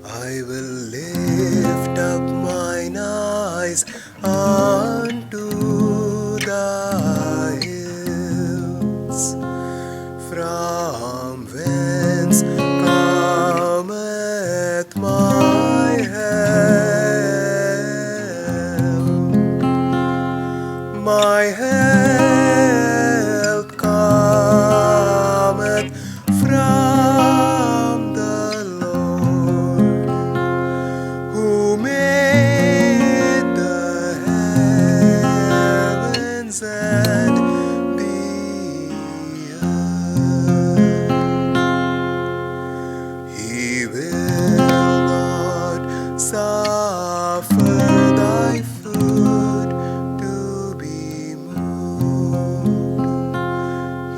I will lift up mine eyes unto the hills, from whence cometh my help. My help cometh from the Lord, who made the heavens and the earth. He will not suffer thy foot to be moved.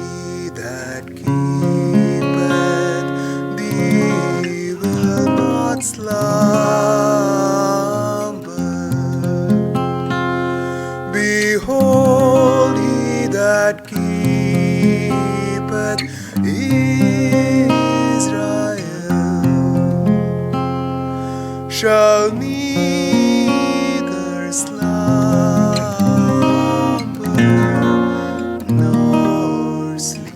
He that keepeth thee will not slumber. Behold, he that keepeth Israel shall neither slumber nor sleep.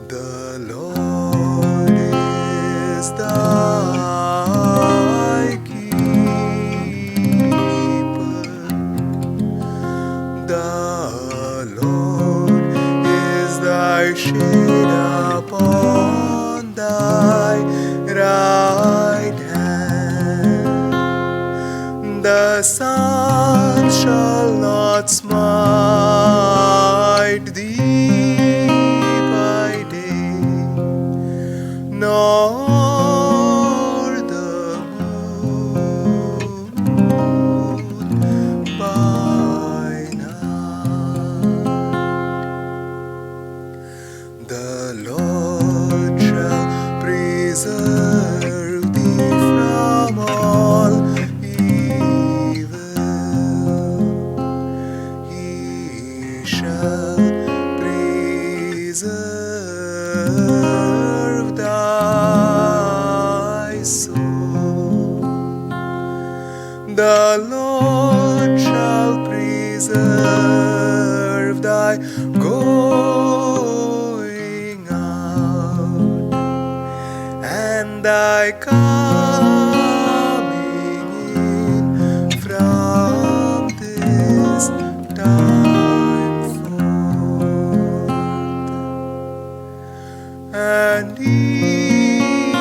The Lord is thy keeper. The Lord is thy shade upon thy right hand. The sun shall not smite thee by day, nor the moon by night. The Lord shall preserve thee from all evil. He shall preserve thy soul. The Lord shall preserve thy going out and thy coming in from this time forth, and even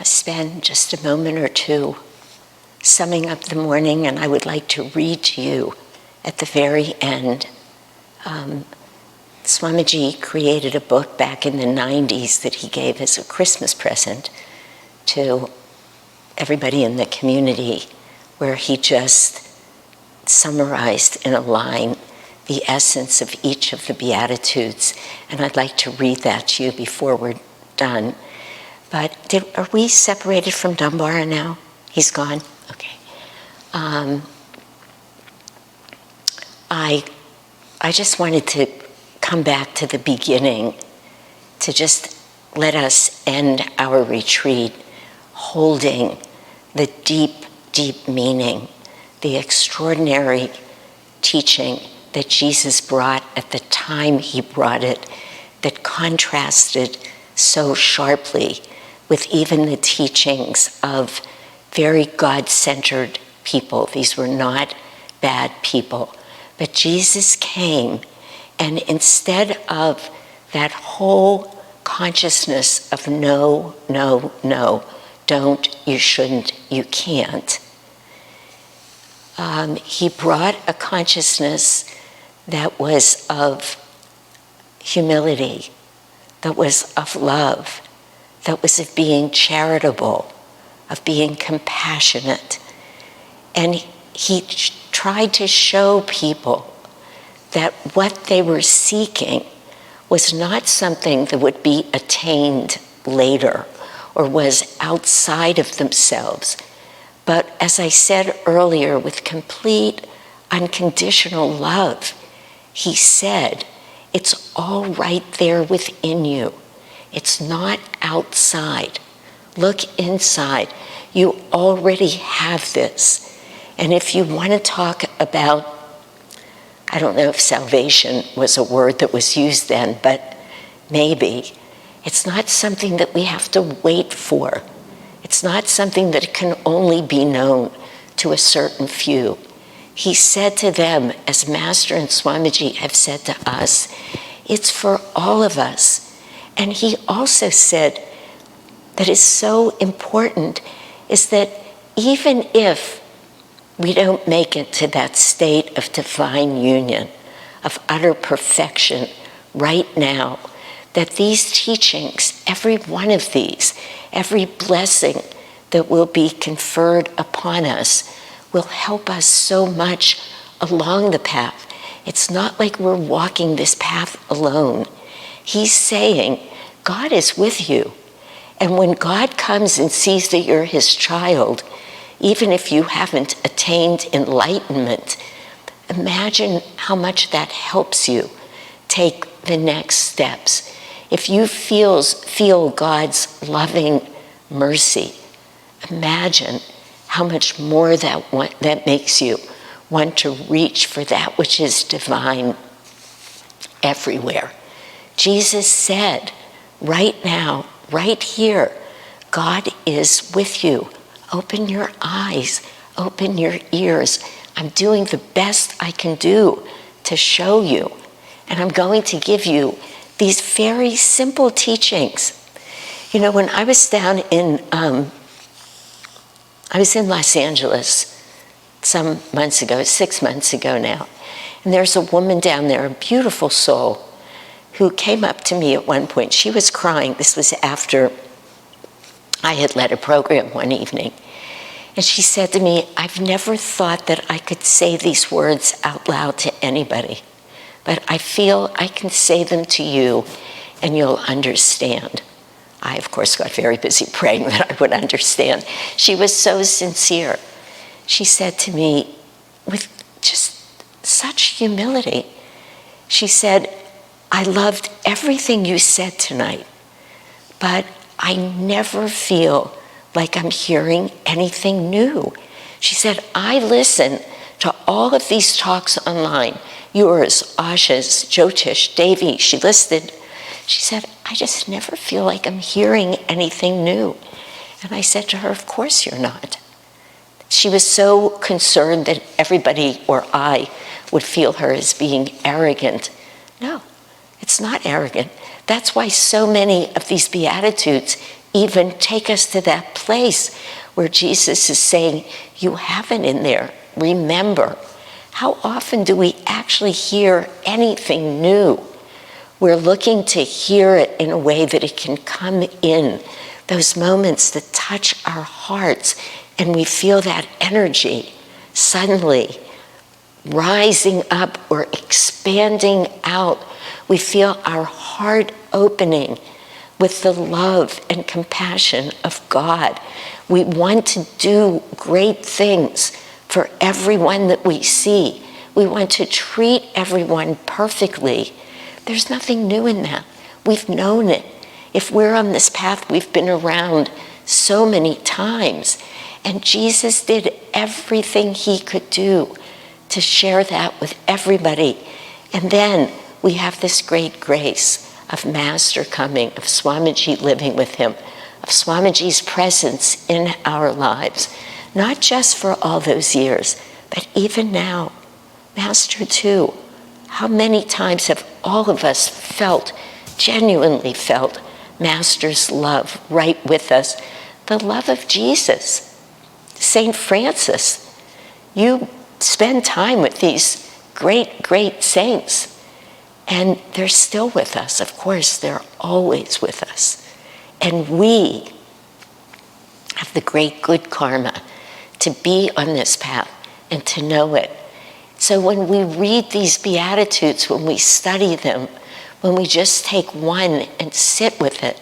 spend just a moment or two summing up the morning, and I would like to read to you at the very end. Swamiji created a book back in the 90s that he gave as a Christmas present to everybody in the community, where he just summarized in a line the essence of each of the Beatitudes. And I'd like to read that to you before we're done. But are we separated from Dunbar now? He's gone? Okay. I just wanted to come back to the beginning to just let us end our retreat holding the deep, deep meaning, the extraordinary teaching that Jesus brought at the time he brought it, that contrasted so sharply with even the teachings of very God-centered people. These were not bad people. But Jesus came, and instead of that whole consciousness of no, no, no, don't, you shouldn't, you can't, he brought a consciousness that was of humility, that was of love, that was of being charitable, of being compassionate. And he tried to show people that what they were seeking was not something that would be attained later or was outside of themselves. But as I said earlier, with complete unconditional love, he said, it's all right there within you. It's not outside. Look inside. You already have this. And if you want to talk about, I don't know if salvation was a word that was used then, but maybe, it's not something that we have to wait for. It's not something that can only be known to a certain few. He said to them, as Master and Swamiji have said to us, it's for all of us. And he also said that is so important is that even if we don't make it to that state of divine union, of utter perfection right now, that these teachings, every one of these, every blessing that will be conferred upon us will help us so much along the path. It's not like we're walking this path alone. He's saying, God is with you. And when God comes and sees that you're his child, even if you haven't attained enlightenment, imagine how much that helps you take the next steps. If you feel God's loving mercy, imagine how much more that makes you want to reach for that which is divine everywhere. Jesus said, right now, right here, God is with you. Open your eyes, open your ears. I'm doing the best I can do to show you. And I'm going to give you these very simple teachings. You know, when I was down in, I was in Los Angeles some months ago, 6 months ago now, and there's a woman down there, a beautiful soul, who came up to me at one point. She was crying. This was after I had led a program one evening. And she said to me, I've never thought that I could say these words out loud to anybody, but I feel I can say them to you and you'll understand. I, of course, got very busy praying that I would understand. She was so sincere. She said to me, with just such humility, she said, I loved everything you said tonight, but I never feel like I'm hearing anything new. She said, I listen to all of these talks online, yours, Asha's, Jyotish, Devi, she listed. She said, I just never feel like I'm hearing anything new. And I said to her, of course you're not. She was so concerned that everybody or I would feel her as being arrogant. No, it's not arrogant. That's why so many of these Beatitudes even take us to that place where Jesus is saying, you have it in there, remember. How often do we actually hear anything new? We're looking to hear it in a way that it can come in, those moments that touch our hearts, and we feel that energy suddenly rising up or expanding out. We feel our heart opening with the love and compassion of God. We want to do great things for everyone that we see. We want to treat everyone perfectly. There's nothing new in that. We've known it. If we're on this path, we've been around so many times. And Jesus did everything he could do to share that with everybody. And then we have this great grace of Master coming, of Swamiji living with him, of Swamiji's presence in our lives, not just for all those years, but even now. Master too. How many times have all of us felt, genuinely felt, Master's love right with us? The love of Jesus. St. Francis, you spend time with these great, great saints, and they're still with us. Of course, they're always with us. And we have the great good karma to be on this path and to know it. So when we read these Beatitudes, when we study them, when we just take one and sit with it,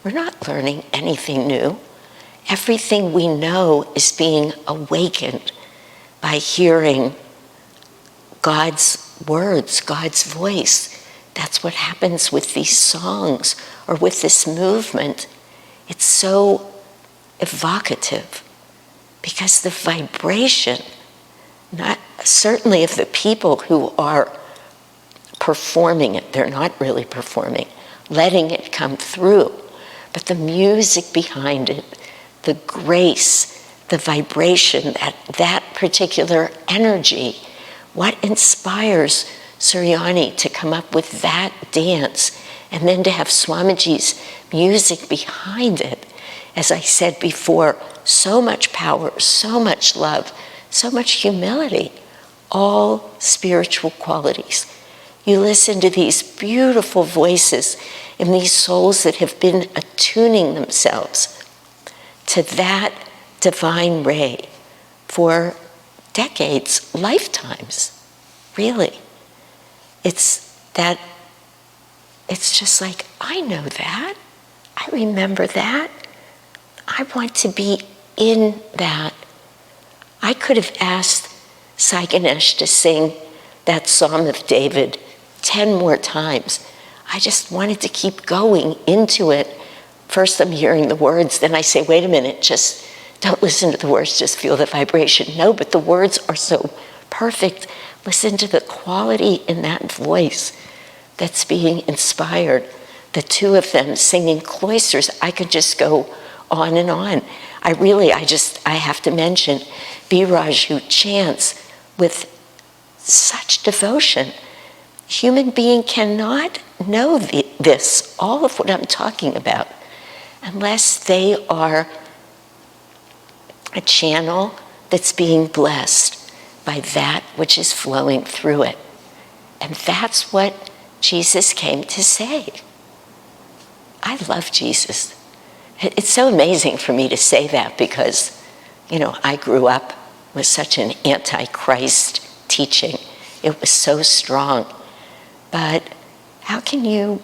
we're not learning anything new. Everything we know is being awakened by hearing God's words, God's voice. That's what happens with these songs or with this movement. It's so evocative because the vibration, not certainly of the people who are performing it, they're not really performing, letting it come through, but the music behind it, the grace, the vibration, that particular energy, what inspires Suryani to come up with that dance and then to have Swamiji's music behind it. As I said before, so much power, so much love, so much humility, all spiritual qualities. You listen to these beautiful voices in these souls that have been attuning themselves to that divine ray for decades, lifetimes, really. It's just like, I know that. I remember that. I want to be in that. I could have asked Sai Ganesh to sing that Psalm of David 10 more times. I just wanted to keep going into it. First I'm hearing the words, then I say, wait a minute, just don't listen to the words, just feel the vibration. No, but the words are so perfect. Listen to the quality in that voice that's being inspired. The two of them singing cloisters. I could just go on and on. I have to mention Biraj, who chants with such devotion. Human being cannot know this, all of what I'm talking about, unless they are a channel that's being blessed by that which is flowing through it. And that's what Jesus came to say. I love Jesus. It's so amazing for me to say that because, I grew up with such an anti-Christ teaching. It was so strong. But how can you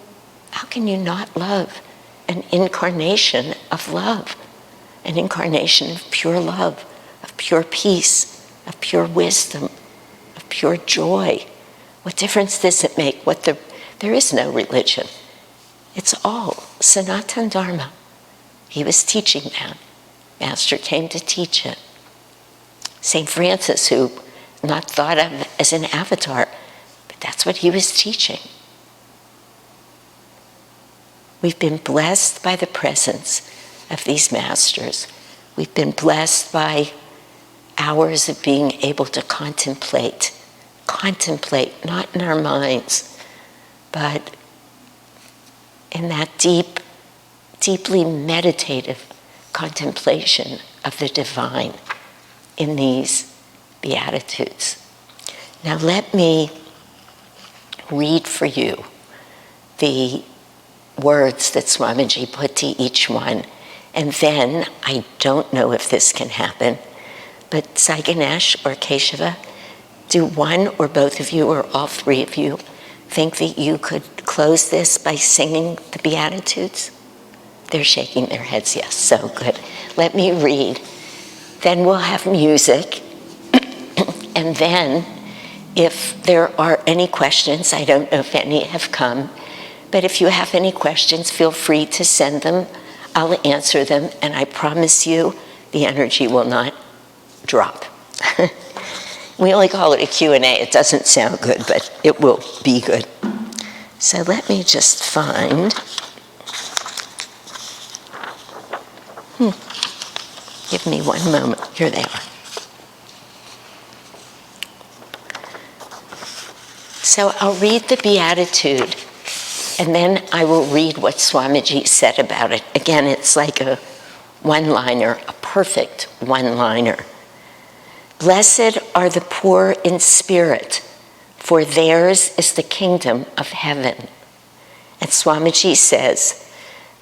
not love an incarnation of love, an incarnation of pure love, of pure peace, of pure wisdom, of pure joy? What difference does it make? There is no religion. It's all Sanatana Dharma. He was teaching that. Master came to teach it. St. Francis, who not thought of as an avatar, but that's what he was teaching. We've been blessed by the presence of these masters. We've been blessed by hours of being able to contemplate, not in our minds, but in that deep, deeply meditative contemplation of the divine in these Beatitudes. Now let me read for you the words that Swamiji put to each one. And then, I don't know if this can happen, but Sai Ganesh or Keshava, do one or both of you or all three of you think that you could close this by singing the Beatitudes? They're shaking their heads, yes, so good. Let me read. Then we'll have music. And then, if there are any questions, I don't know if any have come, but if you have any questions, feel free to send them. I'll answer them, and I promise you the energy will not drop. We only call it a Q&A. It doesn't sound good, but it will be good. So let me just find. Give me one moment. Here they are. So I'll read the Beatitude, and then I will read what Swamiji said about it. Again, it's like a one-liner, a perfect one-liner. Blessed are the poor in spirit, for theirs is the kingdom of heaven. And Swamiji says,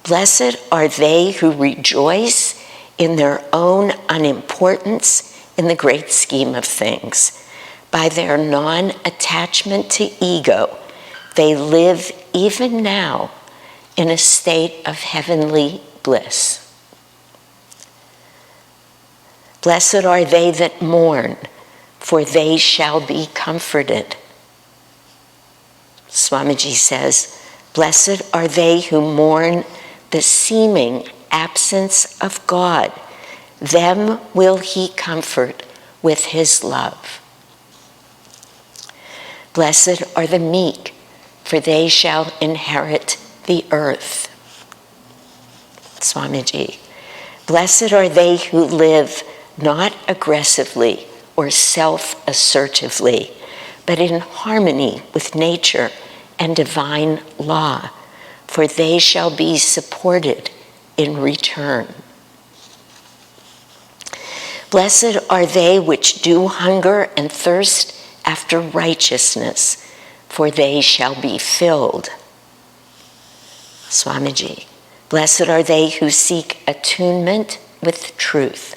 blessed are they who rejoice in their own unimportance in the great scheme of things. By their non-attachment to ego, they live even now in a state of heavenly bliss. Blessed are they that mourn, for they shall be comforted. Swamiji says, blessed are they who mourn the seeming absence of God. Them will he comfort with his love. Blessed are the meek, for they shall inherit the earth. Swamiji, blessed are they who live not aggressively or self-assertively, but in harmony with nature and divine law, for they shall be supported in return. Blessed are they which do hunger and thirst after righteousness, for they shall be filled. Swamiji, blessed are they who seek attunement with truth.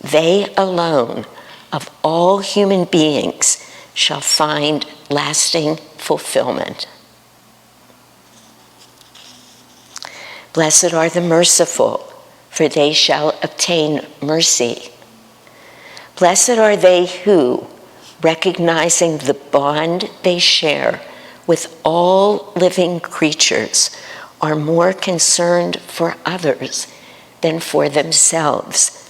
They alone of all human beings shall find lasting fulfillment. Blessed are the merciful, for they shall obtain mercy. Blessed are they who, recognizing the bond they share with all living creatures, are more concerned for others than for themselves.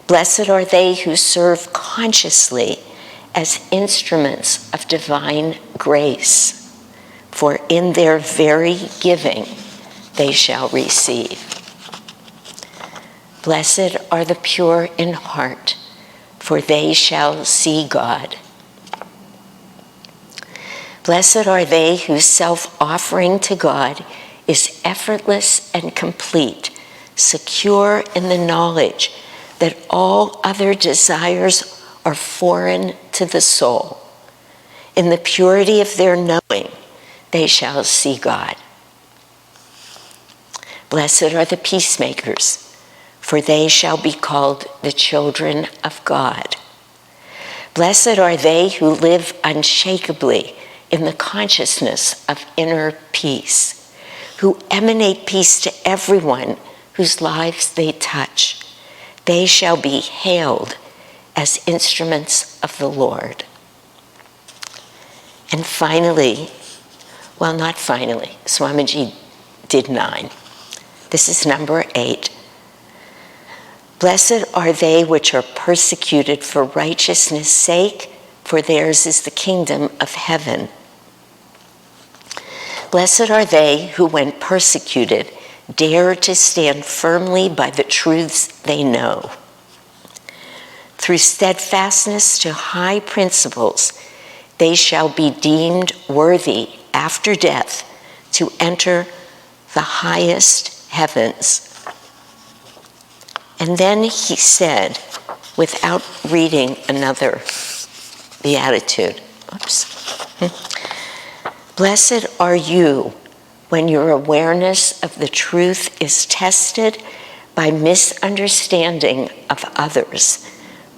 Blessed are they who serve consciously as instruments of divine grace, for in their very giving they shall receive. Blessed are the pure in heart, for they shall see God. Blessed are they whose self-offering to God is effortless and complete, secure in the knowledge that all other desires are foreign to the soul. In the purity of their knowing, they shall see God. Blessed are the peacemakers, for they shall be called the children of God. Blessed are they who live unshakably in the consciousness of inner peace, who emanate peace to everyone whose lives they touch. They shall be hailed as instruments of the Lord. And finally, well, not finally, Swamiji did 9. This is number 8. Blessed are they which are persecuted for righteousness' sake, for theirs is the kingdom of heaven. Blessed are they who, when persecuted, dare to stand firmly by the truths they know. Through steadfastness to high principles, they shall be deemed worthy after death to enter the highest heavens. And then he said, without reading another beatitude, blessed are you when your awareness of the truth is tested by misunderstanding of others,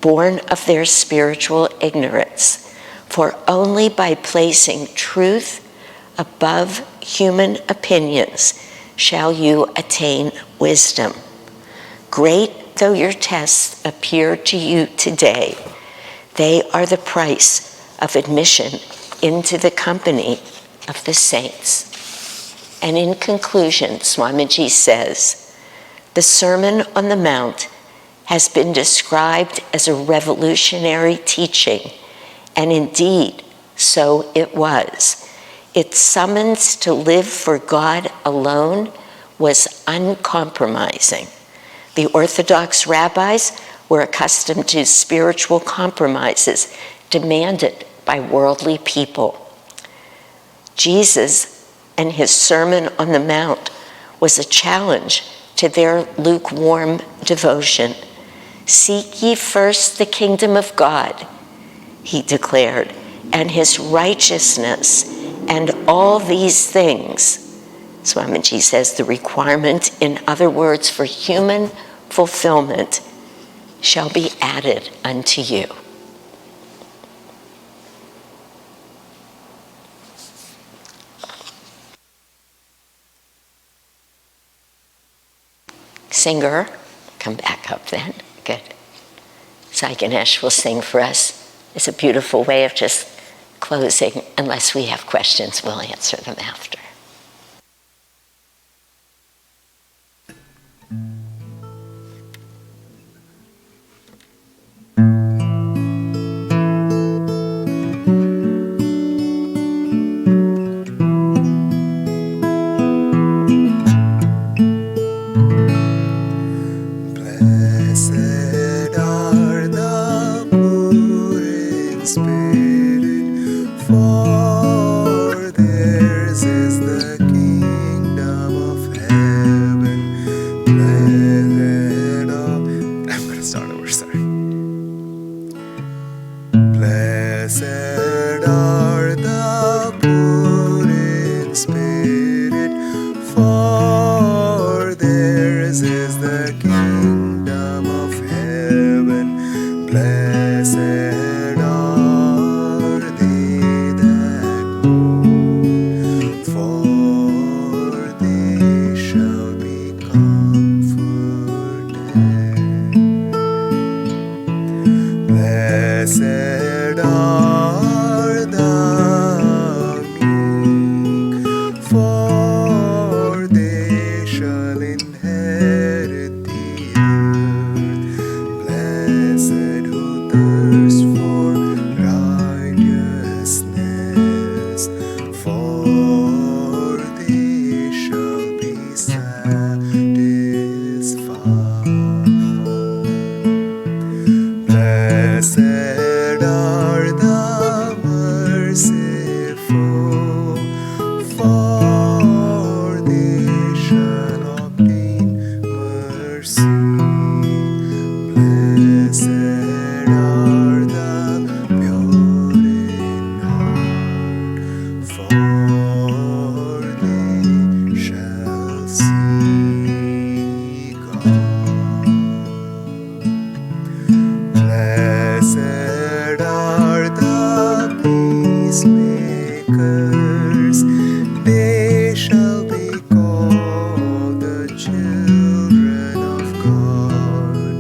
born of their spiritual ignorance. For only by placing truth above human opinions shall you attain wisdom. Great though your tests appear to you today, they are the price of admission into the company of the saints. And in conclusion, Swamiji says, the Sermon on the Mount has been described as a revolutionary teaching, and indeed, so it was. Its summons to live for God alone was uncompromising. The Orthodox rabbis were accustomed to spiritual compromises demanded by worldly people. Jesus and his Sermon on the Mount was a challenge to their lukewarm devotion. Seek ye first the kingdom of God, he declared, and his righteousness, and all these things, Swamiji says, the requirement, in other words, for human fulfillment, shall be added unto you. Singer, come back up then. Good. Sai Ganesh will sing for us. It's a beautiful way of just closing. Unless we have questions, we'll answer them after. Blessed are the poor in spirit, for theirs is the kingdom of heaven. Blessed are... I'm going to start over, sorry. Blessed are the poor in spirit, for theirs is the kingdom of heaven. Blessed are they that mourn, for they shall be comforted. Blessed are the meek, for they shall inherit the earth. Blessed who thirst for righteousness, for they shall be satisfied. Blessed are the merciful, for they shall obtain mercy. Blessed are the pure in heart, for they shall see God. Blessed are the peacemakers, they shall be called the children of God.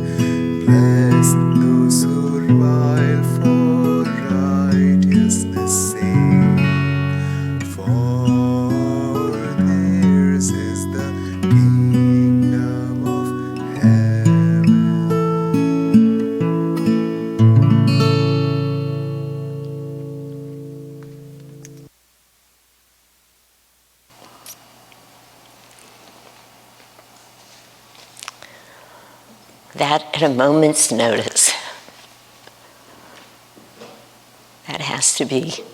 Bless those who revile for righteousness' sake, for theirs is the kingdom of heaven. That at a moment's notice. That has to be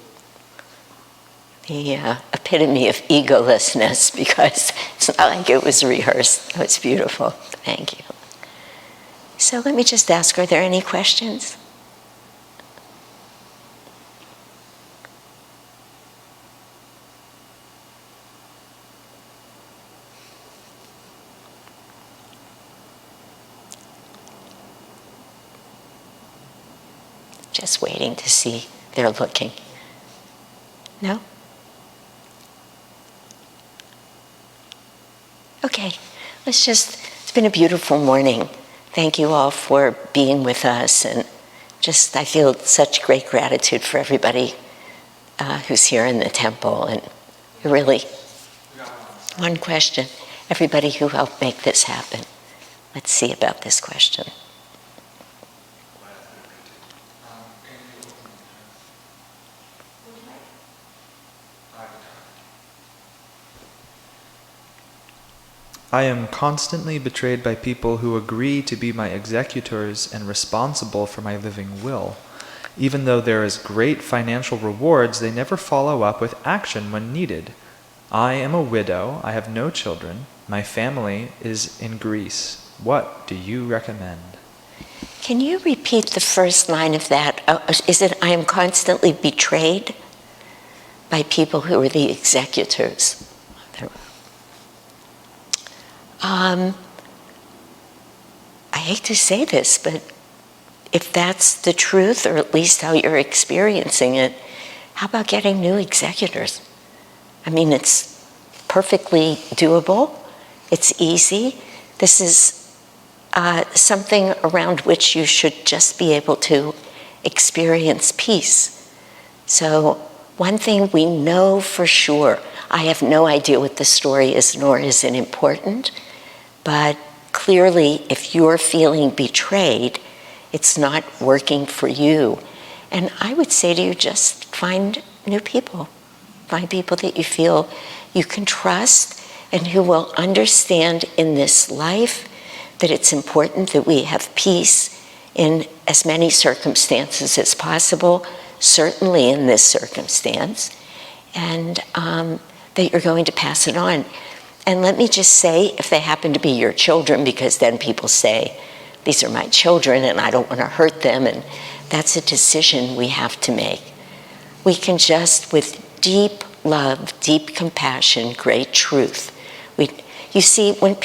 the epitome of egolessness, because it's not like it was rehearsed. It was beautiful. Thank you. So let me just ask, are there any questions? Just waiting to see. They're looking. No? Okay, it's been a beautiful morning. Thank you all for being with us, and I feel such great gratitude for everybody who's here in the temple, and really, one question, everybody who helped make this happen. Let's see about this question. I am constantly betrayed by people who agree to be my executors and responsible for my living will. Even though there is great financial rewards, they never follow up with action when needed. I am a widow, I have no children, my family is in Greece. What do you recommend? Can you repeat the first line of that? Is it, I am constantly betrayed by people who are the executors? I hate to say this, but if that's the truth, or at least how you're experiencing it, how about getting new executors? I mean, it's perfectly doable. It's easy. This is something around which you should just be able to experience peace. So one thing we know for sure, I have no idea what the story is, nor is it important, but clearly if you're feeling betrayed, it's not working for you. And I would say to you, just find new people. Find people that you feel you can trust and who will understand in this life that it's important that we have peace in as many circumstances as possible, certainly in this circumstance, and that you're going to pass it on. And let me just say, if they happen to be your children, because then people say, these are my children and I don't want to hurt them, and that's a decision we have to make. We can just, with deep love, deep compassion, great truth. You see, when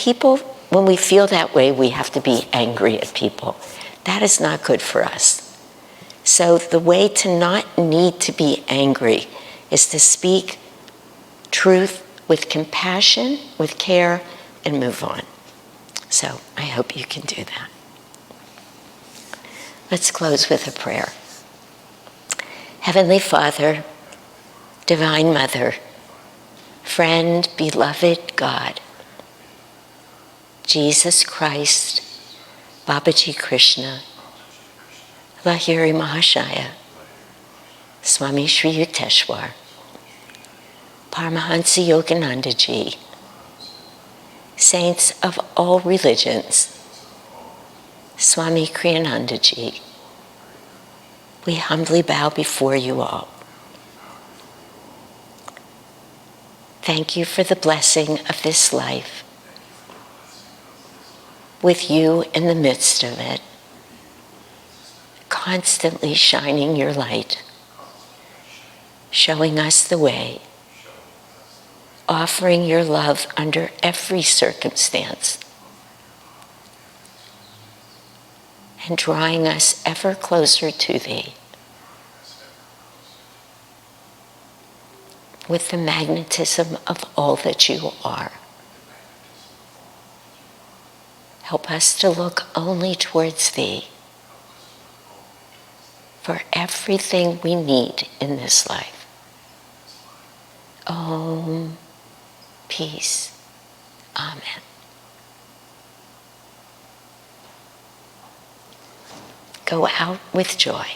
we feel that way, we have to be angry at people. That is not good for us. So the way to not need to be angry is to speak truth with compassion, with care, and move on. So I hope you can do that. Let's close with a prayer. Heavenly Father, Divine Mother, friend, beloved God, Jesus Christ, Babaji Krishna, Lahiri Mahashaya, Swami Sri Yukteswar, Paramahansa Yogananda Ji, saints of all religions, Swami Kriyananda Ji, we humbly bow before you all. Thank you for the blessing of this life, with you in the midst of it, constantly shining your light, showing us the way, offering your love under every circumstance, and drawing us ever closer to thee with the magnetism of all that you are. Help us to look only towards thee for everything we need in this life. Om. Peace. Amen. Go out with joy.